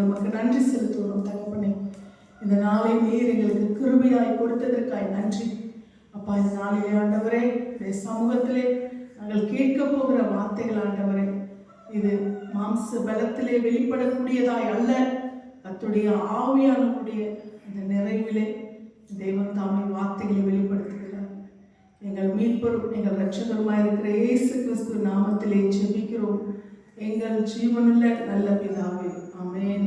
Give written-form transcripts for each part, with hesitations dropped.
நாங்கள் உமக்கு நன்றி செலுத்துகிறோம் தகப்பனே. இந்த நாளை நீர் எங்களுக்கு கிருபையாய் கொடுத்ததற்காய் நன்றி அப்பா. இந்த நாளிலே ஆண்டவரே, இந்த சமூகத்திலே நாங்கள் கேட்க போகிற வார்த்தைகள் ஆண்டவரே, இது மாம்ச பலத்திலே வெளிப்படக்கூடியதாய் அல்ல, கர்த்தருடைய ஆவியானவருடைய இந்த நிறைவிலே தேவன் தாமே வார்த்தைகளை வெளிப்படுத்துகிறார். எங்கள் மீட்பரும் எங்கள் இரட்சகருமாய் இருக்கிற இயேசு கிறிஸ்து நாமத்திலே ஜெபிக்கிறோம் எங்கள் ஜீவனுள்ள நல்ல பிதாவே, ஆமென்.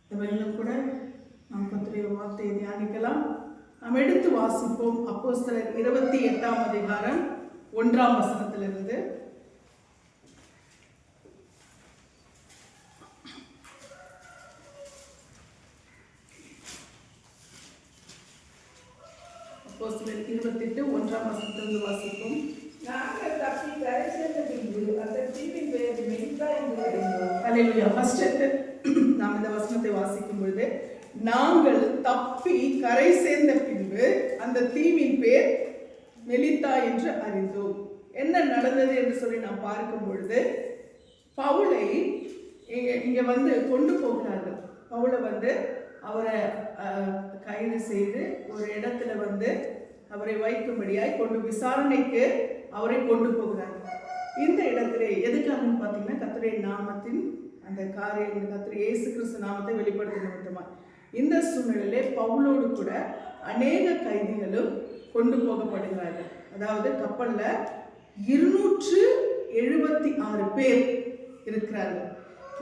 இந்த வேளையிலும் கூட நாம் கர்த்தருடைய வார்த்தையை தியானிக்கலாம். நாம் எடுத்து வாசிப்போம். அப்போஸ்தலர் 28ஆம் அதிகாரம் 1ஆம் வசனத்திலிருந்து. அப்போஸ்தலர் 28 1ஆம் வசனத்திலிருந்து வாசிப்போம். நாங்கள் தப்பி கரை சேர்ந்த பின்பு அந்த தீவின் பெயர் மெலித்தா என்று அறிந்தோம். அல்லேலூயா. ஃபர்ஸ்ட் நாம் இந்த வசனத்தை வாசிக்கும் பொழுது, நாங்கள் தப்பி கரை சேர்ந்த பின்பு அந்த தீவின் பேர் மெலித்தா என்று அறிந்தோம். என்ன நடந்தது என்று சொல்லி நாம் பார்க்கும் பொழுது, பவுலை இங்க வந்து கொண்டு போகிறார்கள். பவுலை வந்து அவரை கைது செய்து ஒரு இடத்துல வந்து அவரை வைக்கும்படியாய் கொண்டு விசாரணைக்கு அவரை கொண்டு போகிறார்கள். இந்த இடத்துல எதுக்காகன்னு பார்த்தீங்கன்னா, கர்த்தருடைய நாமத்தின் அந்த காரியம், கர்த்தர் இயேசு கிறிஸ்து நாமத்தை வெளிப்படுத்த நிமித்தமா இந்த சூழ்நிலையிலே பவுலோடு கூட அநேக கைதிகளும் கொண்டு போகப்படுகிறார்கள். அதாவது கப்பல்ல 276 பேர் இருக்கிறார்கள்.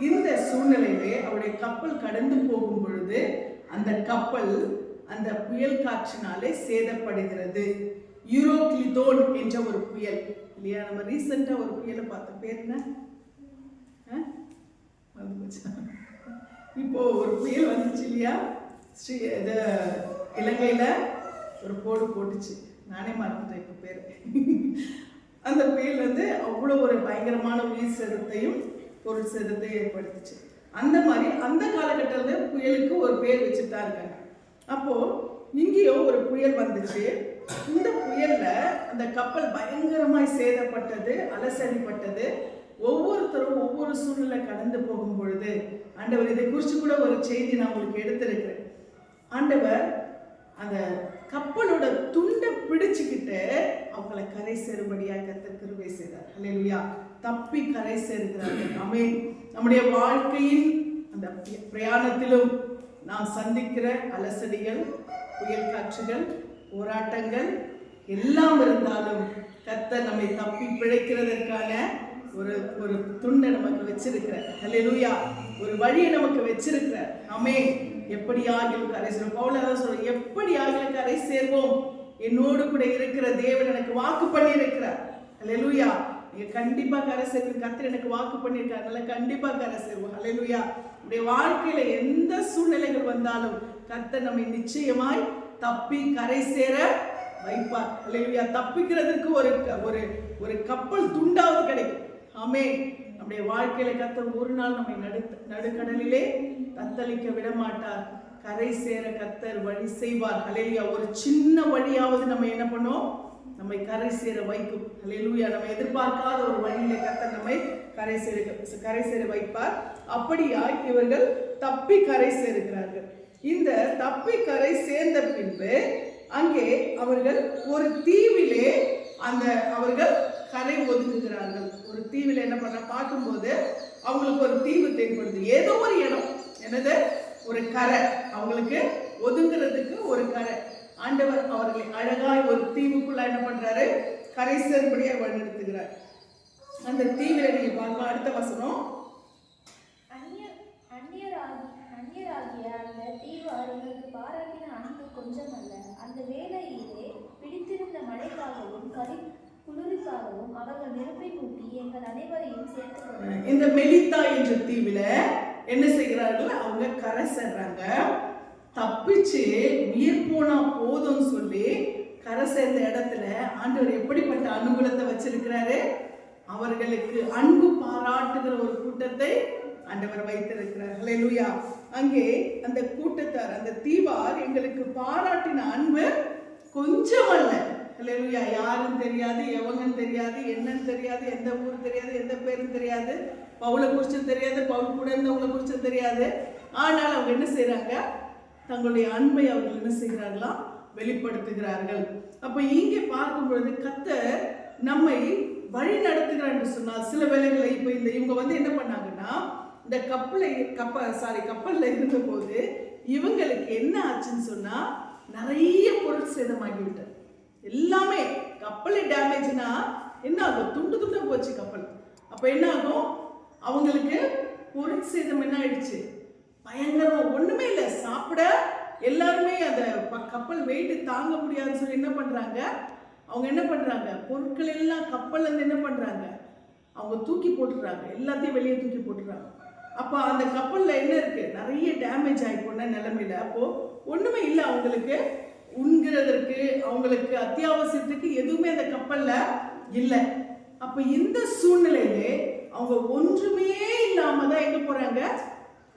இந்த சூழ்நிலையிலே அவருடைய கப்பல் கடந்து போகும் பொழுது அந்த கப்பல் அந்த புயல் காற்றினாலே சேதப்படுகிறது. யூரோக்ளிதோன் என்ற ஒரு புயல் இல்லையா? நம்ம ரீசெண்டா ஒரு புயலை பார்த்த பேர் என்ன? இப்போ ஒரு புயல் வந்துச்சு இல்லையா? இலங்கையில ஒரு போட்டுச்சு, நானே மறந்துட்டேன் இப்போ பேர். அந்த புயல் வந்து அவ்வளோ ஒரு பயங்கரமான உயிர் சேதத்தையும் பொருள் சேதத்தையும் ஏற்படுத்துச்சு. அந்த மாதிரி அந்த காலகட்டத்தில் புயலுக்கு ஒரு பேர் வச்சுட்டா இருக்காங்க. அப்போ இங்கேயோ ஒரு புயல் வந்துச்சு. இந்த புயல்ல அந்த கப்பல் பயங்கரமாய் சேதப்பட்டது, அலசடிப்பட்டது. ஒவ்வொருத்தரும் ஒவ்வொரு சூழ்நிலை கடந்து போகும் பொழுது ஆண்டவர் இதை குறித்து கூட ஒரு செய்தி நான் உங்களுக்கு எடுத்திருக்கிறேன். ஆண்டவர் அந்த கப்பலோட துண்டை பிடிச்சுக்கிட்டு அவங்களை கரை சேரும்படியாக கர்த்தர் கிருபை செய்தார். அல்லேலூயா. தப்பி கரை சேர்க்கிறார்கள். ஆமென். நம்முடைய வாழ்க்கையின் அந்த பிரயாணத்திலும் நாம் சந்திக்கிற அலசடிகள், புயல் காற்றுகள், போராட்டங்கள் எல்லாம் இருந்தாலும் கர்த்தர் நம்மை தப்பி பிழைக்கிறதற்கான ஒரு ஒரு துண்டை நமக்கு வச்சிருக்கிறார். அல்லேலூயா. ஒரு வழியை நமக்கு வச்சிருக்கிறார். ஆமென். எப்படி ஆகிலும் கரை சேர்வோம். பவுல் அதான் சொல்ற, எப்படி ஆகிலும் கரை சேர்வோம், என்னோடு கூட இருக்கிற தேவன் எனக்கு வாக்கு பண்ணி இருக்கிறார். அல்லேலூயா. நீங்க கண்டிப்பா கரை சேர்வீங்க. கர்த்தர் எனக்கு வாக்கு பண்ணியிருக்காரு, அதனால கண்டிப்பா கரை சேர்வோம். அல்லேலூயா. நம்முடைய வாழ்க்கையில எந்த சூழ்நிலைகள் வந்தாலும் கர்த்தர் நம்மை நிச்சயமாய் தப்பி கரை சேர வைப்பார். அல்லேலூயா. தப்பிக்கிறதுக்கு ஒரு ஒரு கப்பல் துண்டாவது கிடைக்கும். ஆமென். நம்முடைய வாழ்க்கையில கர்த்தர் ஒரு நாள் நம்மை நடுக்கடலிலே தத்தளிக்க விட மாட்டார். கரை சேர கர்த்தர் வழி செய்வார். அல்லேலூயா. ஒரு சின்ன வழியாவது நம்ம என்ன பண்ணோம், நம்மை கரை சேர வைக்கும். அல்லேலூயா. நம்ம எதிர்பார்க்காத ஒரு வழியில கர்த்தர் நம்மை கரை சேர வைப்பார். அப்படியாய் இவர்கள் தப்பி கரை சேருகிறார்கள். இந்த தப்பி கரை சேர்ந்த பின்பு அங்கே அவர்கள் ஒரு தீவிலே அவர்கள் கரை ஒதுங்குகிறார்கள். ஒரு தீவில் என்ன பண்ண பார்க்கும்போது அவங்களுக்கு ஒரு தீவு தென்படுது. ஏதோ ஒரு இடம், என்னது, ஒரு கரை, அவங்களுக்கு ஒதுங்குறதுக்கு ஒரு கரை. ஆண்டவர் அவர்களை அழகாய் ஒரு தீவுக்குள்ள என்ன பண்றாரு, கரை சேரும்படியா வழிநடத்துகிறார். அந்த தீவில நீங்க பார்க்கலாம். அடுத்த வசனம், அந்நியராகிய அந்த தீவு அவர்களுக்கு பாராட்டின அன்பு கொஞ்சம் அல்ல. அந்த வேளையிலே பிடித்திருந்த மழைக்காகவும் குளிருக்காகவும் அவர்கள் நெருப்பை மூட்டி எங்கள் அனைவரையும் சேர்த்து இந்த மெலித்தா என்ற தீவில என்ன செய்கிறார்கள், அவங்க கரை சேர்றாங்க. தப்பிச்சு உயிர் போனா போதும் சொல்லி கரை சேர்ந்த இடத்துல ஆண்டவர் எப்படிப்பட்ட அனுகூலத்தை வச்சிருக்கிறாரு, அவர்களுக்கு அன்பு பாராட்டுகிற ஒரு கூட்டத்தை ஆண்டவர் வைத்திருக்கிறார். ஹல்லேலூயா. அங்கே அந்த கூட்டத்தார், அந்த தீவார் எங்களுக்கு பாராட்டின அன்பு கொஞ்சம் அல்ல. ஹல்லேலூயா. யாரும் தெரியாது, எவங்கன்னு தெரியாது, என்னன்னு தெரியாது, எந்த ஊர் தெரியாது, எந்த பேரும் தெரியாது. பவுலை குறிச்சு தெரியாது, பவுல் கூட இருந்தவங்களை குறிச்சு தெரியாது. ஆனால் அவங்க என்ன செய்யறாங்க, தங்களுடைய அன்பை அவர்கள் என்ன செய்கிறார்களா, வெளிப்படுத்துகிறார்கள். அப்ப இங்கே பார்க்கும் பொழுது கர்த்தர் நம்மை வழி நடத்துகிறார் என்று சொன்னால் சில வேளைகளை இப்ப இவங்க வந்து என்ன பண்ணாங்கன்னா, இந்த கப்பல்ல இருந்த போது இவங்களுக்கு என்ன ஆச்சுன்னு சொன்னா நிறைய பொருள் சேதமாகி விட்டது. எல்லாமே கப்பல் டேமேஜ்னா என்ன ஆகும், துண்டு துண்டா போச்சு கப்பல். அப்ப என்ன ஆகும், அவங்களுக்கு பொருள் சேதம் என்ன ஆயிடுச்சு, பயங்கரம். ஒண்ணுமே இல்லை, சாப்பிட எல்லாருமே அந்த கப்பல் வெயிட் தாங்க முடியாதுன்னு சொல்லி என்ன பண்றாங்க, அவங்க என்ன பண்றாங்க, பொருட்கள் எல்லாம் கப்பல்ல இருந்து என்ன பண்றாங்க, அவங்க தூக்கி போட்டுறாங்க, எல்லாத்தையும் வெளியே தூக்கி போட்டுறாங்க. அப்ப அந்த கப்பல்ல என்ன இருக்கு, நிறைய டேமேஜ் ஆகி போன நிலைமையில அப்போ ஒண்ணுமே இல்லை, அவங்களுக்கு உண்கிறதற்கு அவங்களுக்கு அத்தியாவசியத்துக்கு எதுவுமே அந்த கப்பல்ல இல்லை. அப்ப இந்த சூழ்நிலையிலே அவங்க ஒன்றுமே இல்லாம தான் எங்க போறாங்க,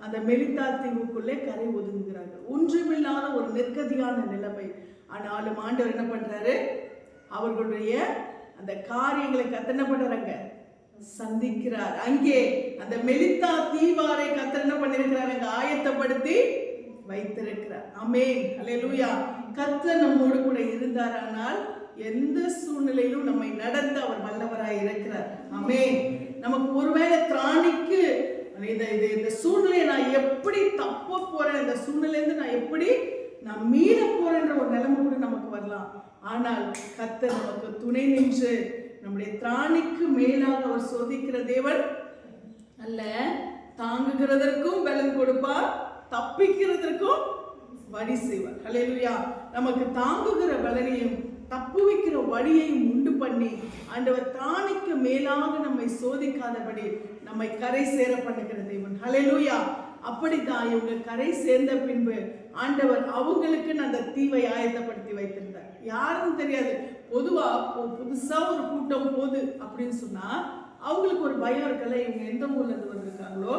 அந்த மெலித்தா தீவுக்குள்ளே கரை ஒதுங்குகிறாங்க. ஒன்றுமில்லாத ஒரு நிர்கதியான நிலைமை. ஆனாலும் ஆண்டவர் என்ன பண்றாரு, அவர்களுடைய அந்த காரியங்களை கர்த்தர் என்ன பண்றாங்க, சந்திக்கிறார். அங்கே அந்த மெலித்தா தீவாரை கர்த்தர் என்ன பண்ணிருக்கிறார், அங்க ஆயத்தப்படுத்தி வைத்திருக்கிறார். ஆமென், ஹல்லேலூயா. கர்த்தர் நம்மோடு கூட இருந்தாரானால் எந்த சூழ்நிலையிலும் நம்மை நடத்த அவர் வல்லவராய் இருக்கிறார். ஆமென். நமக்கு ஒருவேளை திராணிக்கு இந்த சூழ்நிலையை நான் எப்படி தப்ப போறேன், இந்த சூழ்நிலையிலிருந்து நான் எப்படி மீள போறேன்ற ஒரு நிலைமை கூட நமக்கு வரலாம். ஆனால் கர்த்தர் நமக்கு துணை நின்று நம்முடைய திராணிக்கு மேலாக அவர் சோதிக்கிற தேவன் அல்ல, தாங்குகிறதற்கும் பலன் கொடுப்பார், தப்பிக்கிறதற்கும் வழி செய்வார். ஹல்லேலூயா. நமக்கு தாங்குகிற பலனையும் தப்புவிக்கிற வழியையும் உண்டு பண்ணி ஆண்டவர் தானிக்கு மேலாக நம்மை சோதிக்காதபடி நம்மை கரை சேர பண்ணுகிற தேவன். ஹல்லேலூயா. அப்படித்தான் இவங்க கரை சேர்ந்த பின்பு ஆண்டவர் அவங்களுக்கு அந்த தீவை ஆயத்தப்படுத்தி வைத்திருந்தார். யாருன்னு தெரியாது. பொதுவா புதுசா ஒரு கூட்டம் போகுது அப்படின்னு சொன்னா அவங்களுக்கு ஒரு பயம் இருக்கல, இவங்க எந்த ஊர்ல இருந்து வந்திருக்காங்களோ,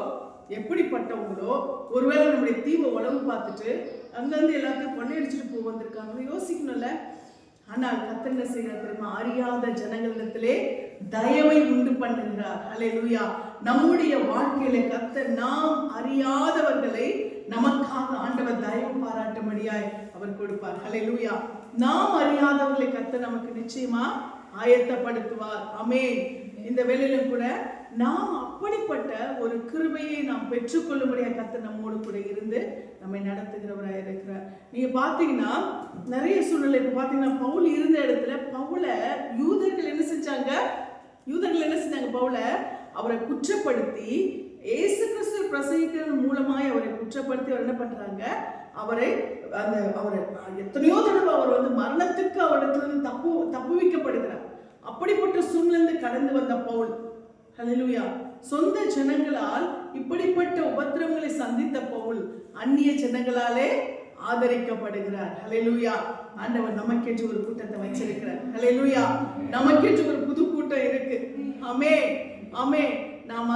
எப்படிப்பட்டவங்களோ, ஒருவேளை நம்முடைய தீவை உளவு பார்த்துட்டு அங்கிருந்து எல்லாத்தையும் கொள்ளையடிச்சுட்டு வந்திருக்காங்களோ யோசிக்கணும்ல. ஆனால் கர்த்தர் என்ன செய்கிறார் தெரியுமா, அறியாத ஜனங்களிடத்திலே தயவை உண்டு பண்ணுகிறார். ஹல்லேலூயா. நம்முடைய வாழ்க்கையில கர்த்தர் நாம் அறியாதவர்களை நமக்காக ஆண்டவர் தயவு பாராட்டும்படியாய் அவர் கொடுப்பார். ஹல்லேலூயா. நாம் அறியாதவர்களை கர்த்தர் நமக்கு நிச்சயமா ஆயத்தப்படுத்துவார். ஆமென். இந்த வேளையிலும் கூட நாம் அப்படிப்பட்ட ஒரு கிருபையை நாம் பெற்றுக்கொள்ளும்படியாக கர்த்தர் நம்மோடு கூட இருந்து நம்மை நடத்துகிறவராக இருக்கிறார். நீங்க பாத்தீங்கன்னா நிறைய சூழ்நிலை இப்ப பாத்தீங்கன்னா பவுல் இருந்த இடத்துல பவுலை யூதர்கள் என்ன செஞ்சாங்க, பவுலை அவரை குற்றப்படுத்தி இயேசு கிறிஸ்து பிரசங்கிக்கிறது மூலமாய் அவரை குற்றப்படுத்தி அவர் என்ன பண்றாங்க, அவரை எத்தனையோ தடவை அவர் வந்து மரணத்துக்கு அவரிடத்துல தப்புவிக்கப்படுகிறார். அப்படிப்பட்ட சூழ்நிலை கடந்து வந்த பவுல், ஹல்லேலூயா, சொந்த ஜனங்களால் இப்படிப்பட்ட உபத்திரவங்களை சந்தித்த பவுல் அந்நிய ஜனங்களாலே ஆதரிக்கப்படுகிறார். ஹல்லேலூயா. ஆண்டவர் நமக்கென்று ஒரு கூட்டத்தை வச்சிருக்கிறார். ஹல்லேலூயா. நமக்கென்று ஒரு புது கூட்டம் இருக்கு. ஆமென், ஆமென். நம்மை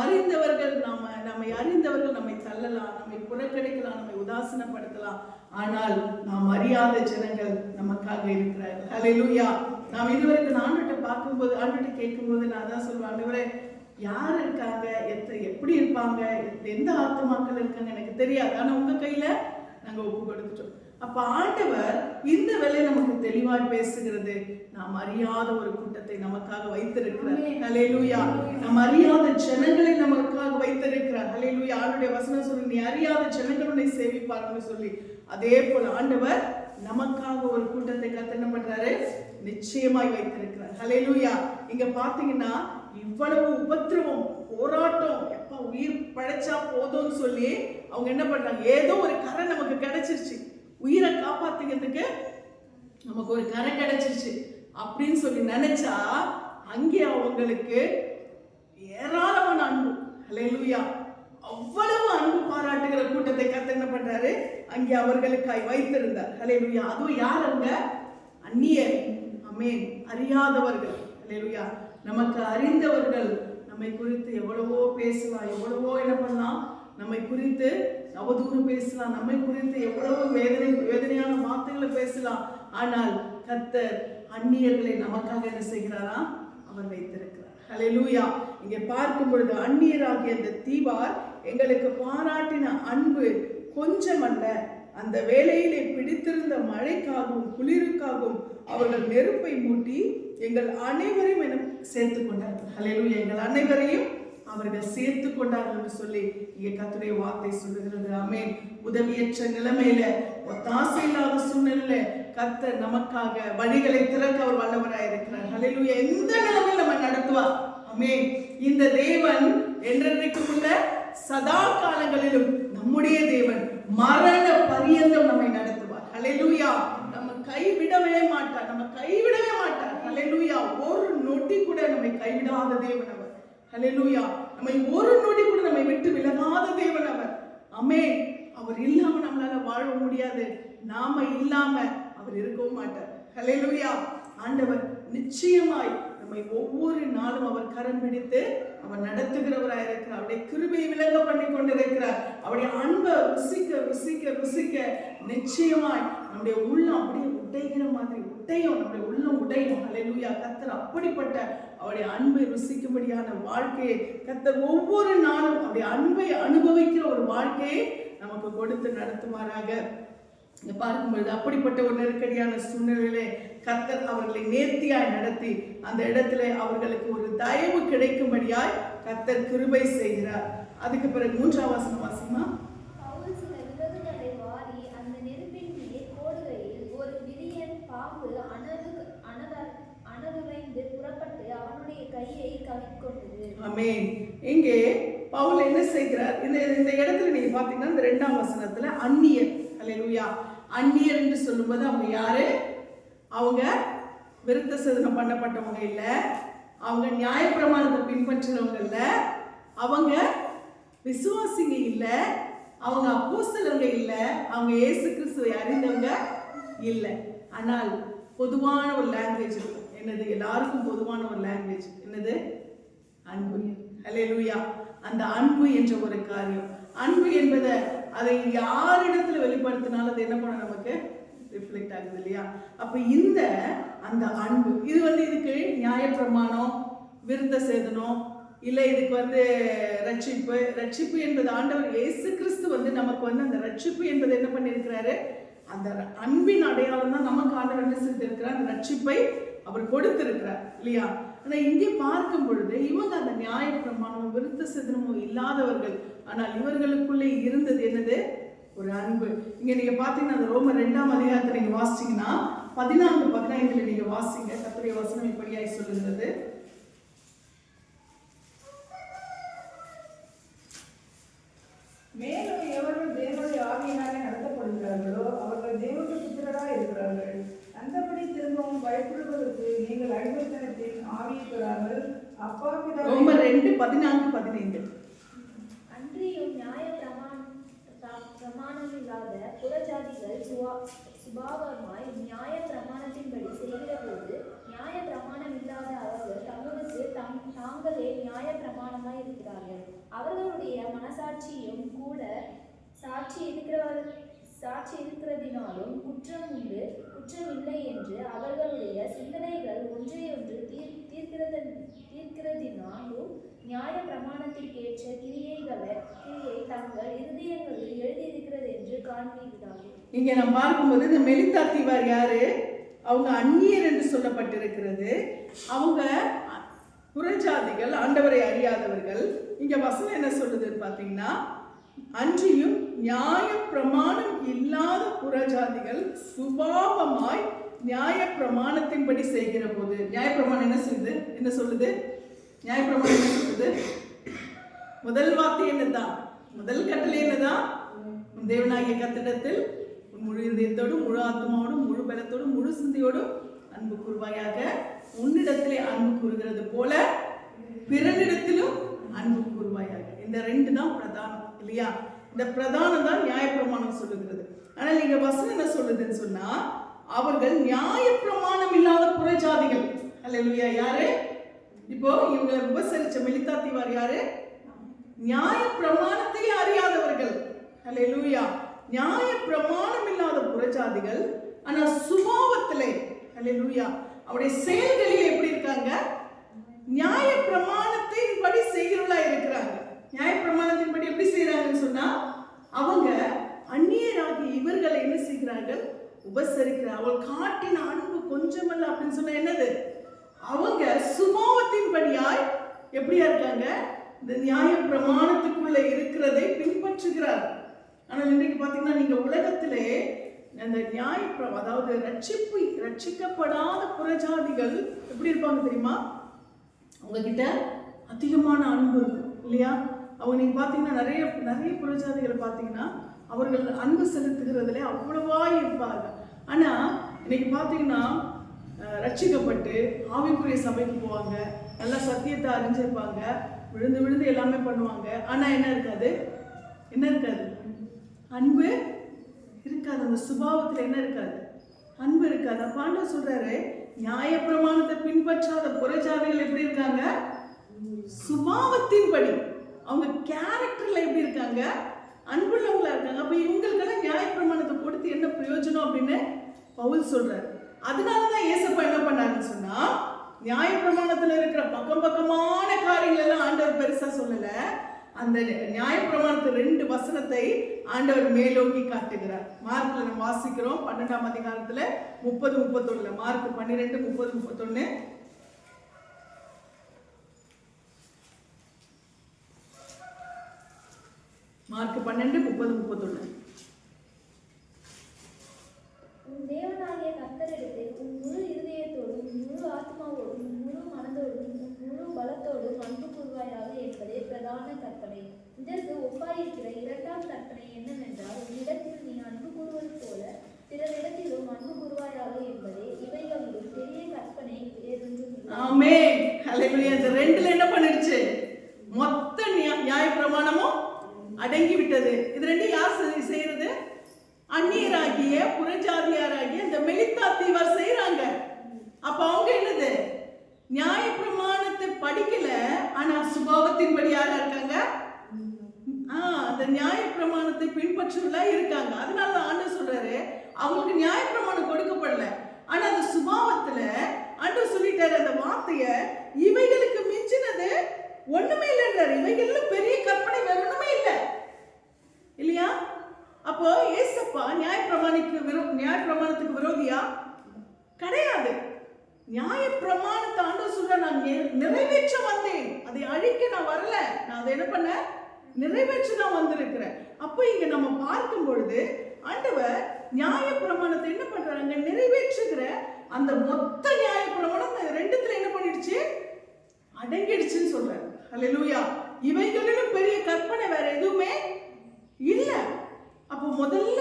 அறிந்தவர்கள் நம்மை தள்ளலாம், நம்மை புறக்கணிக்கலாம், நம்மை உதாசீனப்படுத்தலாம். ஆனால் நாம் அறியாத ஜனங்கள் நமக்காக இருக்கிறார்கள். ஹல்லேலூயா. நாம் இதுவரைக்கும் ஆண்டவரை பார்க்கும்போது, ஆண்டவரை கேட்கும்போது நான் தான் சொல்லுவேன், ஆண்டவரே யார் இருக்காங்க, எப்படி இருப்பாங்க, எந்த ஆத்மாக்கள் இருக்காங்க எனக்கு தெரியாது, ஆனா உங்க கையில நாங்க ஒப்பு கொடுத்துட்டோம். அப்ப ஆண்டவர் இந்த வேலை நமக்கு தெளிவாய் பேசுகிறது. நாம் அறியாத ஒரு கூட்டத்தை நமக்காக வைத்திருக்கிறார். ஹல்லேலூயா. நாம் அறியாத ஜனங்களை நமக்காக வைத்திருக்கிறார். ஹல்லேலூயா. ஆண்டவருடைய வசனம் சொல்லி நீ அறியாத ஜனங்களுடைய சேவிப்பார்னு சொல்லி, அதே போல ஆண்டவர் நமக்காக ஒரு கூட்டத்தை கர்த்தர் என்ன பண்றாரு, நிச்சயமாய் வைத்திருக்கிறார். ஹல்லேலூயா. இங்க பாத்தீங்கன்னா இவ்வளவு உபத்திரவம், போராட்டம், எப்ப உயிர் பழைச்சா போதும்னு சொல்லி அவங்க என்ன பண்றாங்க, ஏதோ ஒரு கரை நமக்கு கிடைச்சிருச்சு, உயிரை காப்பாத்திக்கிறதுக்கு நமக்கு ஒரு கரை கிடைச்சிருச்சு அப்படின்னு சொல்லி நினைச்சா அங்கே அவங்களுக்கு ஏராளமான அன்பு. ஹல்லேலூயா. அவ்வளவு அன்பு பாராட்டுகிற கூட்டத்தை கர்த்தர் என்ன பண்றாரு, அங்கே அவர்களுக்காய் வைத்திருந்தார். ஹல்லேலூயா. அதுவும் யார், அவங்க அந்நியர். ஆமென். அறியாதவர்கள். ஹல்லேலூயா. நமக்கு அறிந்தவர்கள் நம்மை குறித்து எவ்வளவோ பேசலாம், எவ்வளவோ என்ன பண்ணலாம், நம்மை குறித்து அவதூறு பேசலாம், நம்மை குறித்து எவ்வளவோ வேதனையான வார்த்தைகளை பேசலாம். ஆனால் கர்த்தர் அந்நியர்களை நமக்காக என்ன செய்கிறாரா, அவர் வைத்திருக்கிறார். ஹல்லேலூயா. இங்கே பார்க்கும் பொழுது அந்நியராகிய அந்த தீவார் எங்களுக்கு பாராட்டின அன்பு கொஞ்சமல்ல, அந்த வேளையிலே பிடித்திருந்த மழைக்காகவும் குளிருக்காகவும் அவர்கள் நெருப்பை மூட்டி எங்கள் அனைவரையும் என சேர்த்து கொண்டார்கள். ஹல்லேலூயா. எங்கள் அனைவரையும் அவர்கள் சேர்த்து கொண்டார்கள் என்று சொல்லி இங்கே கர்த்தருடைய வார்த்தை சொல்லுகிறது. ஆமென். உதவியற்ற நிலைமையில, ஒத்தாசை இல்லாத சூழ்நிலையில கர்த்தர் நமக்காக வழிகளை திறக்க அவர் வல்லவராய் இருக்கிறார். ஹல்லேலூயா. எந்த நிலைமையில் நம்ம நடத்துவார். ஆமென். இந்த தேவன் என்றென்றைக்கும் உள்ள சதா காலங்களிலும் நம்முடைய தேவன் மரண பரியந்தம் நம்மை நடத்துவார். ஹல்லேலூயா. நம்ம கைவிடவே மாட்டார், நம்ம கைவிடவே மாட்டார். ஹல்லேலூயா. ஒரு நொடி கூட நம்மை கைவிடாத தேவன் அவர். ஹல்லேலூயா. நம்மை ஒரு நொடி கூட நம்மை விட்டு விலகாத தேவன் அவர். ஆமென். அவர் இல்லாம நம்மளால வாழ முடியாது, நாம இல்லாம அவர் இருக்கவும் மாட்டார். ஹல்லேலூயா. ஆண்டவர் நிச்சயமாய் நம்மை ஒவ்வொரு நாளும் அவர் கரம் பிடித்து அவர் நடத்துகிறவராக இருக்கிறார். அவருடைய கிருபையை விளங்க பண்ணி கொண்டிருக்கிறார். அவருடைய அன்பை ருசிக்க ருசிக்க ருசிக்க நிச்சயமாய் நம்முடைய உள்ளம் அப்படியே உடைகிற மாதிரி உடையும், நம்முடைய உள்ளம் உடையும். ஹல்லேலூயா. கர்த்தர் அப்படிப்பட்ட அவருடைய அன்பை ருசிக்கும்படியான வாழ்க்கையை கர்த்தர் ஒவ்வொரு நாளும் அவருடைய அன்பை அனுபவிக்கிற ஒரு வாழ்க்கையை நமக்கு கொடுத்து நடத்துவாராக. இங்க பார்க்கும்பொழுது அப்படிப்பட்ட ஒரு நெருக்கடியான சூழ்நிலையிலே கர்த்தர் அவர்களை நேர்த்தியாய் நடத்தி அந்த இடத்துல அவர்களுக்கு ஒரு தயவு கிடைக்கும்படியாய் கர்த்தர் கிருபை செய்கிறார். அதுக்கு பிறகு 3ஆம் வசனம் வாசிமா. பவுல் சில விறகுகளை வாரி அந்த நெருப்பின் மேல் போடுகையில் ஒரு விரியன் பாம்பு அனதுரைந்து புறப்பட்டு அவனுடைய கையை கவிக்கொண்டது. ஆமென். இங்கே பவுல் என்ன செய்கிறார்? இந்த இடத்துல நீங்க பாத்தீங்கன்னா இந்த 2ஆம் வசனத்துல அந்நியர், ஹல்லேலூயா, அந்நியர் என்று சொல்லும்போது அவங்க யாரு? அவங்க விருத்த சேதனம் பண்ணப்பட்டவங்க இல்ல, அவங்க நியாயப்பிரமாணத்தை பின்பற்றினவங்க இல்ல, அவங்க விசுவாசிங்க இல்ல, அவங்க அப்போஸ்தலங்க இல்ல, அவங்க இயேசு கிறிஸ்துவை அறிந்தவங்க இல்ல. ஆனால் பொதுவான ஒரு லாங்குவேஜ் இருக்கு. என்னது? எல்லாருக்கும் பொதுவான ஒரு லாங்குவேஜ் என்னது? அன்பு. ஹல்லேலூயா. அந்த அன்பு என்ற ஒரு காரியம், அன்பு என்பதை அதை யாரிடத்துல வெளிப்படுத்தினாலும் அது என்ன பண்ண நமக்கு ரிஃப்ளெக்ட் ஆகுது இல்லையா? அப்ப அந்த அன்பு இது இதுக்கு நியாயப்பிரமாணம், விருத்த சேதனம் இல்ல, இதுக்கு ரட்சிப்பு என்பது ஆண்டவர் இயேசு கிறிஸ்து நமக்கு அந்த ரட்சிப்பு என்பது என்ன பண்ணியிருக்கிறாரு? அந்த அன்பின் அடையாளம் தான் நமக்கு ஆண்டவர் என்ன செய்திருக்கிறார்? அந்த ரட்சிப்பை அவர் கொடுத்திருக்கிறார் இல்லையா? ஆனா இங்கே பார்க்கும் பொழுது இவங்க அந்த நியாயப்பிரமாணமும் விருத்த சேதனமும் இல்லாதவர்கள், ஆனால் இவர்களுக்குள்ளே இருந்தது என்னது? ஒரு அன்பு. இங்க நீங்க பாத்தீங்கன்னா அந்த ரோமர் 2ஆம் அதிகாரத்தை நீங்க வாசிச்சீங்கன்னா 14-15 நீங்க வாசிங்க. கர்த்தருடைய வசனம் இப்படியாய் சொல்லுகிறது. மேலும் எவர்கள் தேவனுடைய ஆவியினாலே நடத்தப்படுகிறார்களோ அவர்கள் தேவனுடைய புத்திரராய் இருக்கிறார்கள். அந்தபடி திரும்பவும் பயப்படுவதற்கு நீங்கள் அடிமைத்தனத்தின் ஆவியை பெறாமல் அப்பா பிதாவை. ரோமர் 2:14-15. அன்றியும் பிரமாணமில்லாத புறஜாதிகள் சுபாவமாய் நியாய பிரமாணத்தின்படி செய்கிற போது நியாய பிரமாணம் இல்லாத அவர்கள் தங்களுக்கு தாங்களே நியாய பிரமாணமாய் இருக்கிறார்கள். அவர்களுடைய மனசாட்சியும் கூட சாட்சி இருக்கிறதினாலும் குற்றம் உண்டு குற்றம் இல்லை என்று அவர்களுடைய சிந்தனைகள் ஒன்றையொன்று தீர்க்கிறதினாலும் நியாய பிரமாணத்திற்கேற்ற கிரியை தங்கள் இருதயங்களில் எழுதியிருக்கிறது என்று காண்பிக்கிறார்கள். இங்க நாம் பார்க்கும்போது இந்த மெலித்தா தீவார் யாரு? அவங்க அந்நியர் என்று சொல்லப்பட்டிருக்கிறது. அவங்க புறஜாதிகள், ஆண்டவரை அறியாதவர்கள். இங்க வசனம் என்ன சொல்லுதுன்னு பாத்தீங்கன்னா, அன்றியும் நியாய பிரமாணம் இல்லாத புறஜாதிகள் சுபாவமாய் நியாய பிரமாணத்தின்படி செய்கிற போது. நியாய பிரமாணம் என்ன சொல்லுது? நியாய பிரமாணம் என்ன சொல்லுது? முதல் வார்த்தை என்னதான்? முதல் கட்டளை என்னதான்? தேவனாகிய கர்த்தரிடத்தில் முழு இதயத்தோடும் முழு ஆத்மாவோடும் முழு பலத்தோடும் முழு சிந்தையோடும் அன்பு கூறுவாயாக. உன்னிடத்திலே அன்பு கூறுகிறது போல பிறனிடத்திலும் அன்பு கூறுவாயாக. இந்த 2 தான் பிரதானம் இல்லையா? இந்த பிரதானம் தான் நியாயப்பிரமாணம் சொல்லுகிறது. ஆனால் நீங்க வசனம் என்ன சொல்லுதுன்னு சொன்னா, அவர்கள் நியாயப்பிரமாணம் இல்லாத புறஜாதிகள். அல்லேலூயா. யாரு? இப்போ இவங்களை உபசரிச்ச மெலித்தா தீவார் யாரு? நியாயப்பிரமாணத்தை அறியாதவர்கள். அல்லேலூயா. நியாயப்பிரமாணம் இல்லாத புறஜாதிகள், ஆனா சுபாவத்திலே அல்லேலூயா அவருடைய செயல்களில் எப்படி இருக்காங்க? நியாய பிரமாணத்தின் படி செய்கிறவளா இருக்கிறாங்க. நியாய பிரமாணத்தின் படி எப்படி செய்யறாங்கன்னு சொன்னா, அவங்க அந்நியராகி இவர்களை என்ன செய்கிறார்கள்? உபசரிக்கிறார். அவள் காட்டின அன்பு கொஞ்சமல்ல அப்படின்னு சொன்னா என்னது? அவங்க சுபாவத்தின் படியாய் எப்படியா இருக்காங்க? இந்த நியாய பிரமாணத்துக்குள்ள இருக்கிறதை பின்பற்றுகிறார். ஆனால் இன்றைக்கு பார்த்தீங்கன்னா, நீங்க உலகத்திலே அந்த அதாவது ரட்சிக்கப்படாத புறஜாதிகள் எப்படி இருப்பாங்க தெரியுமா? உங்ககிட்ட அதிகமான அன்பு இருக்கும் இல்லையா? அவங்க நீங்க பார்த்தீங்கன்னா நிறைய நிறைய புறஜாதிகளை பார்த்தீங்கன்னா அவர்கள் அன்பு செலுத்துகிறதுல அவ்வளவா இருப்பாங்க. ஆனா இன்னைக்கு பார்த்தீங்கன்னா ரட்சிக்கப்பட்டு ஆவிக்குரிய சபைக்கு போவாங்க, நல்லா சத்தியத்தை அறிஞ்சிருப்பாங்க, விழுந்து விழுந்து எல்லாமே பண்ணுவாங்க. ஆனா என்ன இருக்காது? அன்பு இருக்காது. அந்த சுபாவத்துல என்ன இருக்காது? அன்பு இருக்காது. அப்ப ஆண்டவர் சொல்றாரு, நியாய பிரமாணத்தை பின்பற்றாத புறஜாதிகள் எப்படி இருக்காங்க? சுபாவத்தின்படி அவங்க கேரக்டர்ல எப்படி இருக்காங்க? அன்புள்ளவங்களா இருக்காங்க. அப்ப இவங்களுக்கெல்லாம் நியாய பிரமாணத்தை கொடுத்து என்ன பிரயோஜனம் அப்படின்னு பவுல் சொல்றாரு. அதனாலதான் ஏசப்பா என்ன பண்ணாருன்னு சொன்னா, நியாய பிரமாணத்துல இருக்கிற பக்கமான காரியங்கள் எல்லாம் ஆண்டவர் பெருசா சொல்லல. அந்த நியாய பிரமாணத்தை 2 வசனத்தை ஆண்டவர் மேலோங்கி காட்டுகிறார். மார்க்ல நம்ம வாசிக்கிறோம் 12ஆம் அதிகாரத்துல 30-31. மார்க் 12:30-31. மார்க் 12:30-31. உன் தேவனாகிய கர்த்தரிடத்தில் உன் முழு இருதயத்தோடும் உன் முழு ஆத்மாவோடும் உன் முழு மனதோடும் உன் முழு பலத்தோடும் அன்பு கூர்வாயாக என்பதே பிரதான கற்பனை. இதற்கு ஒப்பாயிருக்கிற 2ஆம் கற்பனை என்னவென்றால், உன்னிடத்தில் நீ அன்பு கூறுவது போல பிறரிடத்திலும் அன்பு கூர்வாயாக என்பதே. இவைகளிலும் பெரிய கற்பனை வேறொன்றும் இல்லை. ஆமென். ஹல்லேலூயா. இந்த 2ல என்ன பண்ணிடுச்சு? மொத்த நியாய பிரமாணமும் அடங்கி விட்டது. இது 2 யார் செய்யறது? அந்நியராகிய புறஜாதியாராகிய இந்த மெலித்தாத்தீவர் செய்யறாங்க. அப்ப அவங்க என்னது? நியாய பிரமாணத்தை படிக்கல, ஆனா சுபாவத்தின்படி யாரா இருக்காங்க? அந்த நியாய பிரமாணத்தை பின்பற்றுவதா இருக்காங்க. அதனால ஆண்டவர் சொல்றாரு, அவங்களுக்கு நியாய பிரமாணம் கொடுக்கப்படல, ஆனா அந்த சுபாவத்துல ஆண்டவர் சொல்லிட்டாரு அந்த வார்த்தைய, இவைகளுக்கு மிஞ்சினது ஒண்ணுமே இல்லைன்றாரு. இவைகள் பெரிய கற்பனை வேற ஒண்ணுமே இல்லை இல்லையா? அப்போ ஏசப்பா நியாய பிரமாணத்துக்கு விரோதியா கிடையாது. நியாய பிரமாணத்தை ஆண்டவர் சொல்ற, நான் நிறைவேற்ற வந்தேன், அதை அழிக்க நான் வரல, நான் அதை என்ன பண்ண? நிறைவேற்ற தான் வந்திருக்கிறேன். அப்போ இங்க நம்ம பார்க்கும் பொழுது ஆண்டவர் நியாய பிரமாணத்தை என்ன பண்றாங்க? நிறைவேற்றுகிற அந்த மொத்த நியாய பிரமாணம் 2த்துல என்ன பண்ணிடுச்சு? அடங்கிடுச்சுன்னு சொல்றாரு. ஹல்லேலூயா. இவைகளிலும் பெரிய கற்பனை வேற எதுவுமே இல்ல. அப்போ முதல்ல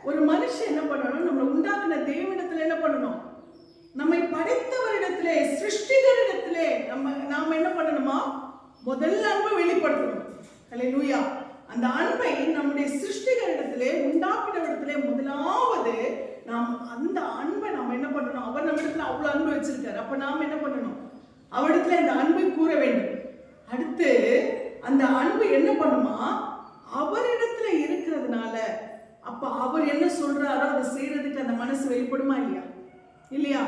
ஒரு மனுஷன் என்ன பண்ணணும்? நம்மளை உண்டாக்குன தேவனிடத்துல என்ன பண்ணணும்? நம்மை படைத்தவரிடத்திலே, சிருஷ்டிகரிடத்திலே நாம என்ன பண்ணணுமா? முதல்ல அன்பை வெளிப்படுத்தணும். ஹல்லேலூயா. அந்த அன்பை நம்முடைய சிருஷ்டிகரிடத்திலே, உண்டாக்கினவரிடத்திலே முதலாவது நாம் அந்த அன்பை நம்ம என்ன பண்ணணும்? அவர் நம்ம இடத்துல அவ்வளவு அன்பு வச்சிருக்காரு. அப்ப நாம என்ன பண்ணணும்? அவரிடத்துல இந்த அன்பை கூற வேண்டும். அடுத்து அந்த அன்பு என்ன பண்ணுமா? அவரிடத்துல இருக்கிறதுனால அப்ப அவர் என்ன சொல்றாரோ அதை செய்யறதுக்கு அந்த மனசு வெளிப்படுமா இல்லையா?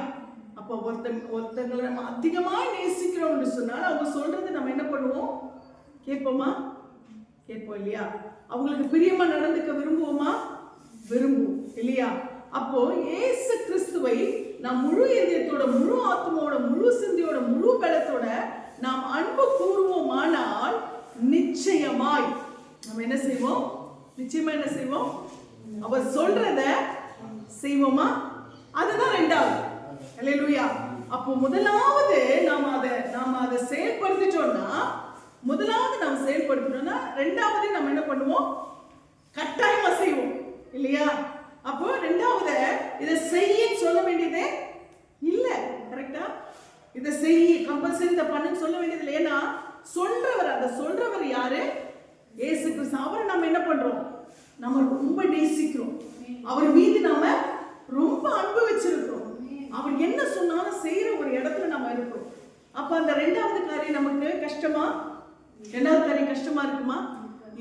அப்ப ஒருத்தங்களை நம்ம அதிகமா நேசிக்கிறோம்னு சொன்னால் அவங்க சொல்றது நம்ம என்ன பண்ணுவோம்? கேட்போம் இல்லையா? அவங்களுக்கு பிரியமா நடந்துக்க விரும்புவோமா? விரும்புவோம் இல்லையா? அப்போ இயேசு கிறிஸ்துவை நாம் முழு இதயத்தோட, முழு ஆத்மாவோட, முழு சிந்தையோட, முழு பலத்தோட நாம் அன்பு கூறுவோமானால் நிச்சயமாய் நம்ம என்ன செய்வோம்? நிச்சயமா என்ன செய்வோம்? அவர் சொல்றத செய்வோமா? அதுதான் 2வது. ஹல்லேலூயா. அப்போ முதலாவது நாம அதை செயல்படுத்திட்டோம்னா, நாம் செயல்படுத்தணும்னா 2வது நம்ம என்ன பண்ணுவோம்? கட்டாயமா செய்வோம் இல்லையா? அப்போ 2வது இதை செய்ய சொல்ல வேண்டியதே இல்ல. கரெக்டா? இதை செய்ய கம்பல்சரி இதை பண்ணு சொல்ல வேண்டியது இல்லை. ஏன்னா சொல்றவர் யாரு? இயேசு கிறிஸ்து. அவரை நம்ம என்ன பண்றோம்? நம்ம ரொம்ப நேசிக்கிறோம். அவர் மீது நாம ரொம்ப அன்பு வச்சிருக்கிறோம். அவர் என்ன சொன்னாலும் செய்யற ஒரு இடத்துல நம்ம இருக்கிறோம். அப்ப அந்த 2வது காரியம் நமக்கு கஷ்டமா? 2வது காரியம் கஷ்டமா இருக்குமா?